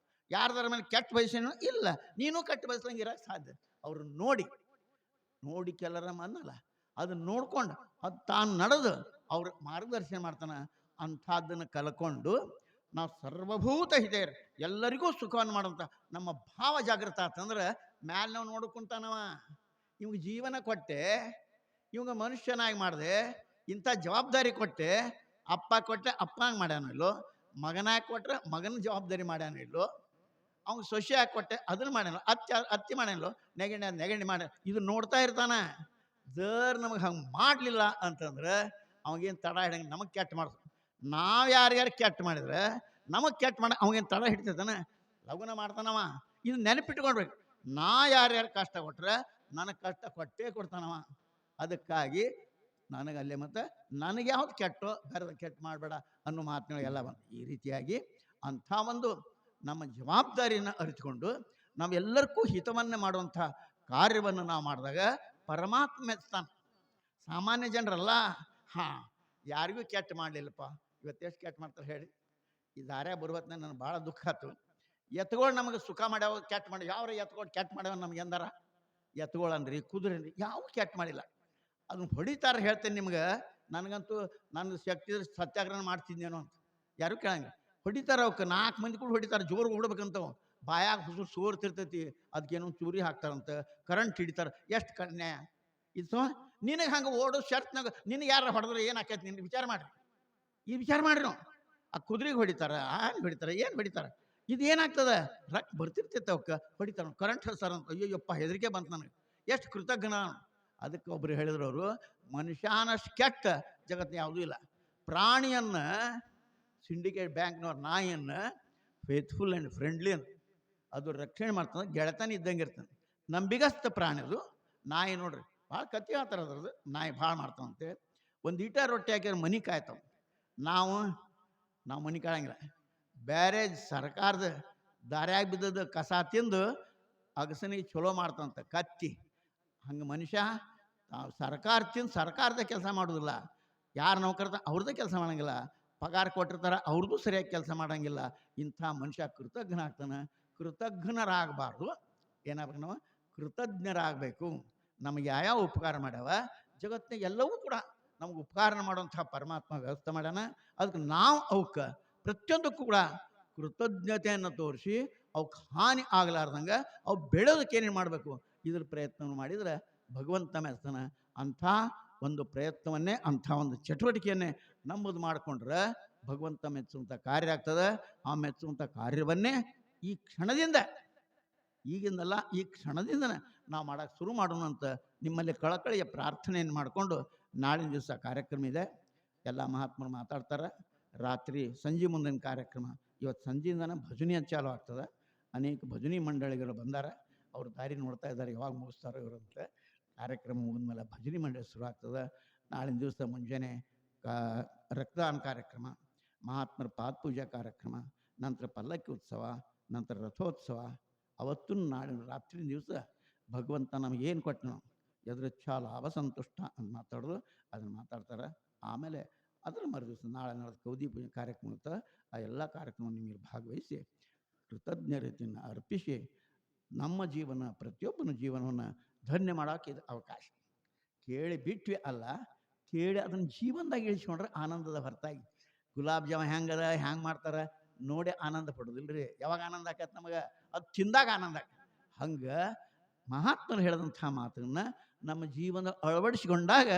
ಯಾರ್ದಾರ ಮೇಲೆ ಕೆಟ್ಟ ಬಯಸೇನೋ ಇಲ್ಲ, ನೀನು ಕೆಟ್ಟ ಬಯಸ್ಲಂಗೆ ಇರೋಕ್ಕೆ ಸಾಧ್ಯ. ಅವರು ನೋಡಿ ಕೆಲರ ಅನ್ನಲ್ಲ, ಅದನ್ನ ನೋಡ್ಕೊಂಡು ಅದು ತಾನು ನಡೆದು ಅವ್ರ ಮಾರ್ಗದರ್ಶನ ಮಾಡ್ತಾನೆ. ಅಂಥದ್ದನ್ನು ಕಲ್ಕೊಂಡು ನಾವು ಸರ್ವಭೂತ ಹಿತೇರ್, ಎಲ್ಲರಿಗೂ ಸುಖವನ್ನು ಮಾಡುವಂಥ ನಮ್ಮ ಭಾವ ಜಾಗೃತ ಆತಂದ್ರೆ ಮ್ಯಾಲೆ ನಾವು ನೋಡ್ಕೊಂತಾನವ. ಇವ್ಗೆ ಜೀವನ ಕೊಟ್ಟೆ, ಇವಂಗ ಮನುಷ್ಯನಾಗಿ ಮಾಡಿದೆ, ಇಂಥ ಜವಾಬ್ದಾರಿ ಕೊಟ್ಟೆ, ಅಪ್ಪ ಕೊಟ್ಟೆ ಅಪ್ಪಂಗೆ ಮಾಡ್ಯಾನೋ ಇಲ್ಲೋ, ಮಗನಾಗಿ ಕೊಟ್ರೆ ಮಗನ ಜವಾಬ್ದಾರಿ ಮಾಡ್ಯಾನೋ ಇಲ್ಲೋ, ಅವ್ಗೆ ಸೊಸೆ ಹಾಕಿ ಕೊಟ್ಟೆ ಅದನ್ನು ಮಾಡ್ಯಾನೋ, ಅತ್ತಿ ಮಾಡ್ಯಾನೋ, ನೆಗಣಿ ಮಾಡ್ಯ, ಇದು ನೋಡ್ತಾ ಇರ್ತಾನ. ನಮಗೆ ಹಂಗೆ ಮಾಡಲಿಲ್ಲ ಅಂತಂದ್ರೆ ಅವಾಗೇನು ತಡ ಹಿಡಂಗೆ ನಮಗೆ ಕೆಟ್ಟ ಮಾಡ್ತಾನೆ. ನಾವು ಯಾರ್ಯಾರು ಕೆಟ್ಟ ಮಾಡಿದ್ರೆ ನಮಗೆ ಕೆಟ್ಟ ಮಾಡ ಅವಾಗೇನು ತಡ ಹಿಡ್ತೈತಾನೆ, ಲಗುನ ಮಾಡ್ತಾನವ. ಇದು ನೆನಪಿಟ್ಕೊಳ್ಬೇಕು. ನಾ ಯಾರ್ಯಾರು ಕಷ್ಟ ಕೊಟ್ರೆ ನನಗೆ ಕಷ್ಟ ಕೊಟ್ಟೇ ಕೊಡ್ತಾನವ. ಅದಕ್ಕಾಗಿ ನನಗಲ್ಲೇ ಮತ್ತು ನನಗೆ ಯಾವ್ದು ಕೆಟ್ಟೋ ಬೇರೆ ಕೆಟ್ಟ ಮಾಡಬೇಡ ಅನ್ನೋ ಮಾತುಗಳೆಲ್ಲ ಬಂದು ಈ ರೀತಿಯಾಗಿ ಅಂಥ ಒಂದು ನಮ್ಮ ಜವಾಬ್ದಾರಿಯನ್ನು ಅರಿತುಕೊಂಡು ನಾವೆಲ್ಲರಿಗೂ ಹಿತವನ್ನೇ ಮಾಡುವಂಥ ಕಾರ್ಯವನ್ನು ನಾವು ಮಾಡಿದಾಗ ಪರಮಾತ್ಮ ಮೆಚ್ತಾನೆ. ಸಾಮಾನ್ಯ ಜನರಲ್ಲ, ಯಾರಿಗೂ ಕೆಟ್ಟ ಮಾಡಲಿಲ್ಲಪ್ಪ, ಇವತ್ತೆಷ್ಟು ಕೆಟ್ಟ ಮಾಡ್ತಾರೆ ಹೇಳಿ. ಈ ದಾರ್ಯಾಗ ಬರುವತ್ನ ನನಗೆ ಭಾಳ ದುಃಖ ಆಯ್ತು. ಎತ್ಗಳು ನಮಗೆ ಸುಖ ಮಾಡ್ಯಾವ, ಕೆಟ್ಟ ಮಾಡಿ ಯಾವ ಎತ್ಗಳು ಕೆಟ್ಟ ಮಾಡ್ಯಾವ ನಮ್ಗೆ ಎಂದಾರ? ಎತ್ಗಳನ್ರಿ ಕುದುರೆನ್ರಿ ಯಾವ ಕೆಟ್ಟ ಮಾಡಿಲ್ಲ. ಅದನ್ನ ಹೊಡಿತಾರೆ ಹೇಳ್ತೇನೆ ನಿಮ್ಗೆ. ನನಗಂತೂ ನನ್ನ ಶಕ್ತಿ ಸತ್ಯಾಗ್ರಹ ಮಾಡ್ತಿದ್ದೇನೋ ಅಂತ ಯಾರು ಕೇಳಂಗಿಲ್ಲ. ಹೊಡಿತಾರೆ, ಅವಕ್ಕೆ 4 ಮಂದಿ ಕೂಡ ಹೊಡಿತಾರೆ, ಜೋರು ಹೊಡ್ಬೇಕಂತವು. ಬಾಯಾಗ ಹುಸು ಸೋರ್ತಿರ್ತೈತಿ, ಅದಕ್ಕೇನೋ ಚೂರಿ ಹಾಕ್ತಾರಂತ, ಕರೆಂಟ್ ಹಿಡಿತಾರೆ. ಎಷ್ಟು ಕನ್ಯಾ ಇದು? ನಿನಗೆ ಹಂಗೆ ಓಡೋ ಶರ್ತ್ನಾಗ ನಿನಗೆ ಯಾರು ಹೊಡೆದ್ರೆ ಏನು ಆಕೈತಿ? ನಿನ್ಗೆ ವಿಚಾರ ಮಾಡ್ರಿ, ಈ ವಿಚಾರ ಮಾಡ್ರಿ. ನಾವು ಆ ಕುದುರೆಗೆ ಹೊಡಿತಾರೆ, ಹಂಗೆ ಹೊಡಿತಾರೆ, ಏನು ಹೊಡಿತಾರೆ? ಇದು ಏನಾಗ್ತದೆ? ರಕ್ ಬರ್ತಿರ್ತೈತೆ ಅವಕ್ಕೆ ಹೊಡಿತಾರೆ, ಕರೆಂಟ್ ಸರ್ ಅಂತ. ಅಯ್ಯೋಯಪ್ಪ ಹೆದರಿಕೆ ಬಂತು ನನಗೆ. ಎಷ್ಟು ಕೃತಜ್ಞ. ಅದಕ್ಕೆ ಒಬ್ರು ಹೇಳಿದ್ರು ಅವರು, ಮನುಷ್ಯನಷ್ಟು ಕೆಟ್ಟ ಜಗತ್ತು ಯಾವುದೂ ಇಲ್ಲ. ಪ್ರಾಣಿಯನ್ನು ಸಿಂಡಿಕೇಟ್ ಬ್ಯಾಂಕ್ನವ್ರ ನಾಯಿಯನ್ನು ಫೇತ್ಫುಲ್ ಆ್ಯಂಡ್ ಫ್ರೆಂಡ್ಲಿ ಅಂತ ಅದು ರಕ್ಷಣೆ ಮಾಡ್ತದೆ, ಗೆಳೆತನ ಇದ್ದಂಗೆ ಇರ್ತದೆ. ನಂಬಿಗಸ್ತ ಪ್ರಾಣಿ ಅದು ನಾಯಿ. ನೋಡ್ರಿ ಭಾಳ ಕತ್ತಿ ಹೇಳ್ತಾರೆ ಅದ್ರದ್ದು. ನಾಯಿ ಭಾಳ ಮಾಡ್ತಾವಂತೆ. ಒಂದು ಈಟ ರೊಟ್ಟಿ ಹಾಕಿದ್ರೆ ಮನೆ ಕಾಯ್ತಾವ. ನಾವು ಮನೆ ಕಾಯಂಗಿಲ್ಲ. ಬೇರೆ ಸರ್ಕಾರದ ದಾರ್ಯಾಗ ಬಿದ್ದದ್ದು ಕಸ ತಿಂದು ಅಗಸನಿಗೆ ಚಲೋ ಮಾಡ್ತಾವಂತ ಕತ್ತಿ. ಹಂಗೆ ಮನುಷ್ಯ ಸರ್ಕಾರ ತಿಂದು ಸರ್ಕಾರದ ಕೆಲಸ ಮಾಡೋದಿಲ್ಲ. ಯಾರು ನೌಕರದ ಅವ್ರದ್ದೇ ಕೆಲಸ ಮಾಡೋಂಗಿಲ್ಲ, ಪಗಾರ ಕೊಟ್ಟಿರ್ತಾರೆ ಅವ್ರದ್ದು ಸರಿಯಾಗಿ ಕೆಲಸ ಮಾಡೋಂಗಿಲ್ಲ. ಇಂಥ ಮನುಷ್ಯ ಕೃತಜ್ಞ ಆಗ್ತಾನೆ. ಕೃತಜ್ಞರಾಗಬಾರ್ದು, ಏನಾಗಬೇಕು ನಾವು? ಕೃತಜ್ಞರಾಗಬೇಕು. ನಮಗೆ ಯಾವ್ಯಾವ ಉಪಕಾರ ಮಾಡ್ಯಾವ ಜಗತ್ತಿನ ಎಲ್ಲವೂ ಕೂಡ ನಮ್ಗೆ ಉಪಕಾರ ಮಾಡುವಂಥ ಪರಮಾತ್ಮ ವ್ಯವಸ್ಥೆ ಮಾಡ್ಯಾನ. ಅದಕ್ಕೆ ನಾವು ಅವಕ್ಕೆ ಪ್ರತಿಯೊಂದಕ್ಕೂ ಕೂಡ ಕೃತಜ್ಞತೆಯನ್ನು ತೋರಿಸಿ ಅವಕ್ಕೆ ಹಾನಿ ಆಗಲಾರ್ದಂಗೆ ಅವು ಬೆಳೆಯೋದಕ್ಕೆ ಏನೇನು ಮಾಡಬೇಕು ಇದ್ರ ಪ್ರಯತ್ನ ಮಾಡಿದರೆ ಭಗವಂತ ಮೆಚ್ತಾನೆ. ಅಂಥ ಒಂದು ಪ್ರಯತ್ನವನ್ನೇ, ಅಂಥ ಒಂದು ಚಟುವಟಿಕೆಯನ್ನೇ ನಂಬುದು ಮಾಡಿಕೊಂಡ್ರೆ ಭಗವಂತ ಮೆಚ್ಚುವಂಥ ಕಾರ್ಯ ಆಗ್ತದೆ. ಆ ಮೆಚ್ಚುವಂಥ ಕಾರ್ಯವನ್ನೇ ಈ ಕ್ಷಣದಿಂದ, ಈಗಿಂದಲ್ಲ ಈ ಕ್ಷಣದಿಂದನೇ ನಾವು ಮಾಡೋಕ್ಕೆ ಶುರು ಮಾಡೋಣ ಅಂತ ನಿಮ್ಮಲ್ಲಿ ಕಳಕಳಿಯ ಪ್ರಾರ್ಥನೆಯನ್ನು ಮಾಡಿಕೊಂಡು ನಾಳಿನ ದಿವಸ ಕಾರ್ಯಕ್ರಮ ಇದೆ. ಎಲ್ಲ ಮಹಾತ್ಮರು ಮಾತಾಡ್ತಾರೆ. ರಾತ್ರಿ ಸಂಜೆ ಮುಂದಿನ ಕಾರ್ಯಕ್ರಮ ಇವತ್ತು ಸಂಜೆಯಿಂದನೇ ಭಜನೆ ಚಾಲು ಆಗ್ತದೆ. ಅನೇಕ ಭಜನಿ ಮಂಡಳಿಗಳು ಬಂದಾರೆ, ಅವರು ದಾರಿ ನೋಡ್ತಾ ಇದ್ದಾರೆ ಯಾವಾಗ ಮುಗಿಸ್ತಾರೋ ಇವರಂತೆ. ಕಾರ್ಯಕ್ರಮ ಮುಗಿದ್ಮೇಲೆ ಭಜನಿ ಮಂಡಳಿ ಶುರು ಆಗ್ತದೆ. ನಾಳಿನ ದಿವಸ ಮುಂಜಾನೆ ರಕ್ತದಾನ ಕಾರ್ಯಕ್ರಮ, ಮಹಾತ್ಮರ ಪಾದಪೂಜಾ ಕಾರ್ಯಕ್ರಮ, ನಂತರ ಪಲ್ಲಕ್ಕಿ ಉತ್ಸವ, ನಂತರ ರಥೋತ್ಸವ. ಅವತ್ತು ನಾಳಿನ ರಾತ್ರಿ ದಿವಸ ಭಗವಂತ ನಮಗೇನು ಕೊಟ್ಟನು ಎದುರುಚ್ಛ ಲಾಭ ಸಂತುಷ್ಟ ಅಂತ ಮಾತಾಡೋದು ಅದನ್ನು ಮಾತಾಡ್ತಾರೆ. ಆಮೇಲೆ ಅದರ ಮರುದಿವಸ ನಾಳೆ ನಡೆದ ಕೌದಿ ಪೂಜೆ ಕಾರ್ಯಕ್ರಮ ಇರ್ತದೆ. ಆ ಎಲ್ಲ ಕಾರ್ಯಕ್ರಮ ನಿಮಗೆ ಭಾಗವಹಿಸಿ ಕೃತಜ್ಞ ರೀತಿಯನ್ನು ಅರ್ಪಿಸಿ ನಮ್ಮ ಜೀವನ, ಪ್ರತಿಯೊಬ್ಬನ ಜೀವನವನ್ನು ಧನ್ಯ ಮಾಡೋಕೆ ಇದು ಅವಕಾಶ. ಕೇಳಿ ಬಿಟ್ವಿ ಅಲ್ಲ, ಕೇಳಿ ಅದನ್ನು ಜೀವನದಾಗ ಇಳಿಸ್ಕೊಂಡ್ರೆ ಆನಂದದ ಹೊರತಾಗಿ ಗುಲಾಬ್ ಜಾಮ ಹೆಂಗದ ಹ್ಯಾಂಗೆ ಮಾಡ್ತಾರೆ ನೋಡಿ ಆನಂದ ಪಡೋದಿಲ್ಲ ರೀ. ಯಾವಾಗ ಆನಂದ ಆಕೈತೆ ನಮಗೆ? ಅದು ತಿಂದಾಗ ಆನಂದ ಆಕೈತೆ. ಹಂಗೆ ಮಹಾತ್ಮರು ಹೇಳಿದಂಥ ಮಾತನ್ನು ನಮ್ಮ ಜೀವನ ಅಳವಡಿಸಿಕೊಂಡಾಗ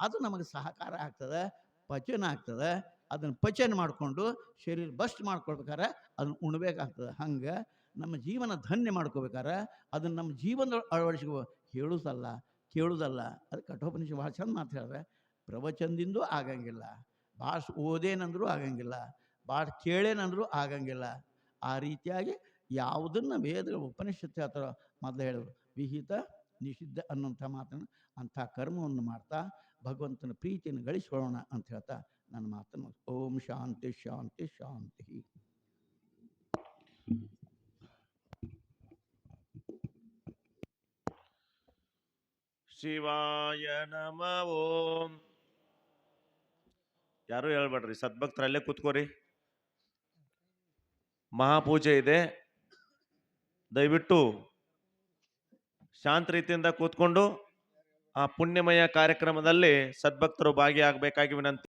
ಅದು ನಮಗೆ ಸಹಕಾರ ಆಗ್ತದೆ, ಪಚನ ಆಗ್ತದೆ. ಅದನ್ನು ಪಚನ ಮಾಡಿಕೊಂಡು ಶರೀರ ಬಸ್ಟ್ ಮಾಡ್ಕೊಳ್ಬೇಕಾದ್ರೆ ಅದನ್ನು ಉಣ್ಬೇಕಾಗ್ತದೆ. ಹಂಗೆ ನಮ್ಮ ಜೀವನ ಧನ್ಯ ಮಾಡ್ಕೋಬೇಕಾರೆ ಅದನ್ನು ನಮ್ಮ ಜೀವನದೊಳಗೆ ಅಳವಡಿಸ್ಕೋ. ಹೇಳುವುದಲ್ಲ, ಕೇಳುವುದಲ್ಲ. ಅದು ಕಠೋಪನಿಷತ್ ಭಾಳ ಚಂದ ಮಾತು ಹೇಳಿದ್ರೆ, ಪ್ರವಚನದಿಂದೂ ಆಗಂಗಿಲ್ಲ, ಭಾಳ ಓದೇನಂದ್ರೂ ಆಗಂಗಿಲ್ಲ, ಭಾಳ ಕೇಳೇನಂದ್ರೂ ಆಗಂಗಿಲ್ಲ. ಆ ರೀತಿಯಾಗಿ ಯಾವುದನ್ನು ವೇದ ಉಪನಿಷತ್ತು ಹೇಳ್ತಾರೋ ಮೊದಲು ಹೇಳೋದು ವಿಹಿತ ನಿಷಿದ್ಧ ಅನ್ನುವಂಥ ಮಾತನ್ನು ಅಂಥ ಕರ್ಮವನ್ನು ಮಾಡ್ತಾ ಭಗವಂತನ ಪ್ರೀತಿಯನ್ನು ಗಳಿಸಿಕೊಳ್ಳೋಣ ಅಂತ ಹೇಳ್ತಾ ನನ್ನ ಮಾತನ್ನು ಓಂ ಶಾಂತಿ ಶಾಂತಿ ಶಾಂತಿ. ಶಿವಾಯ ನಮಃ ಓಂ. ಯಾರು ಹೇಳ್ಬೇಡ್ರಿ, ಸದ್ಭಕ್ತರಲ್ಲೇ ಕೂತ್ಕೋರಿ. ಮಹಾಪೂಜೆ ಇದೆ, ದಯವಿಟ್ಟು ಶಾಂತ ರೀತಿಯಿಂದ ಕೂತ್ಕೊಂಡು ಆ ಪುಣ್ಯಮಯ ಕಾರ್ಯಕ್ರಮದಲ್ಲಿ ಸದ್ಭಕ್ತರು ಭಾಗಿಯಾಗಬೇಕಾಗಿ ವಿನಂತಿ.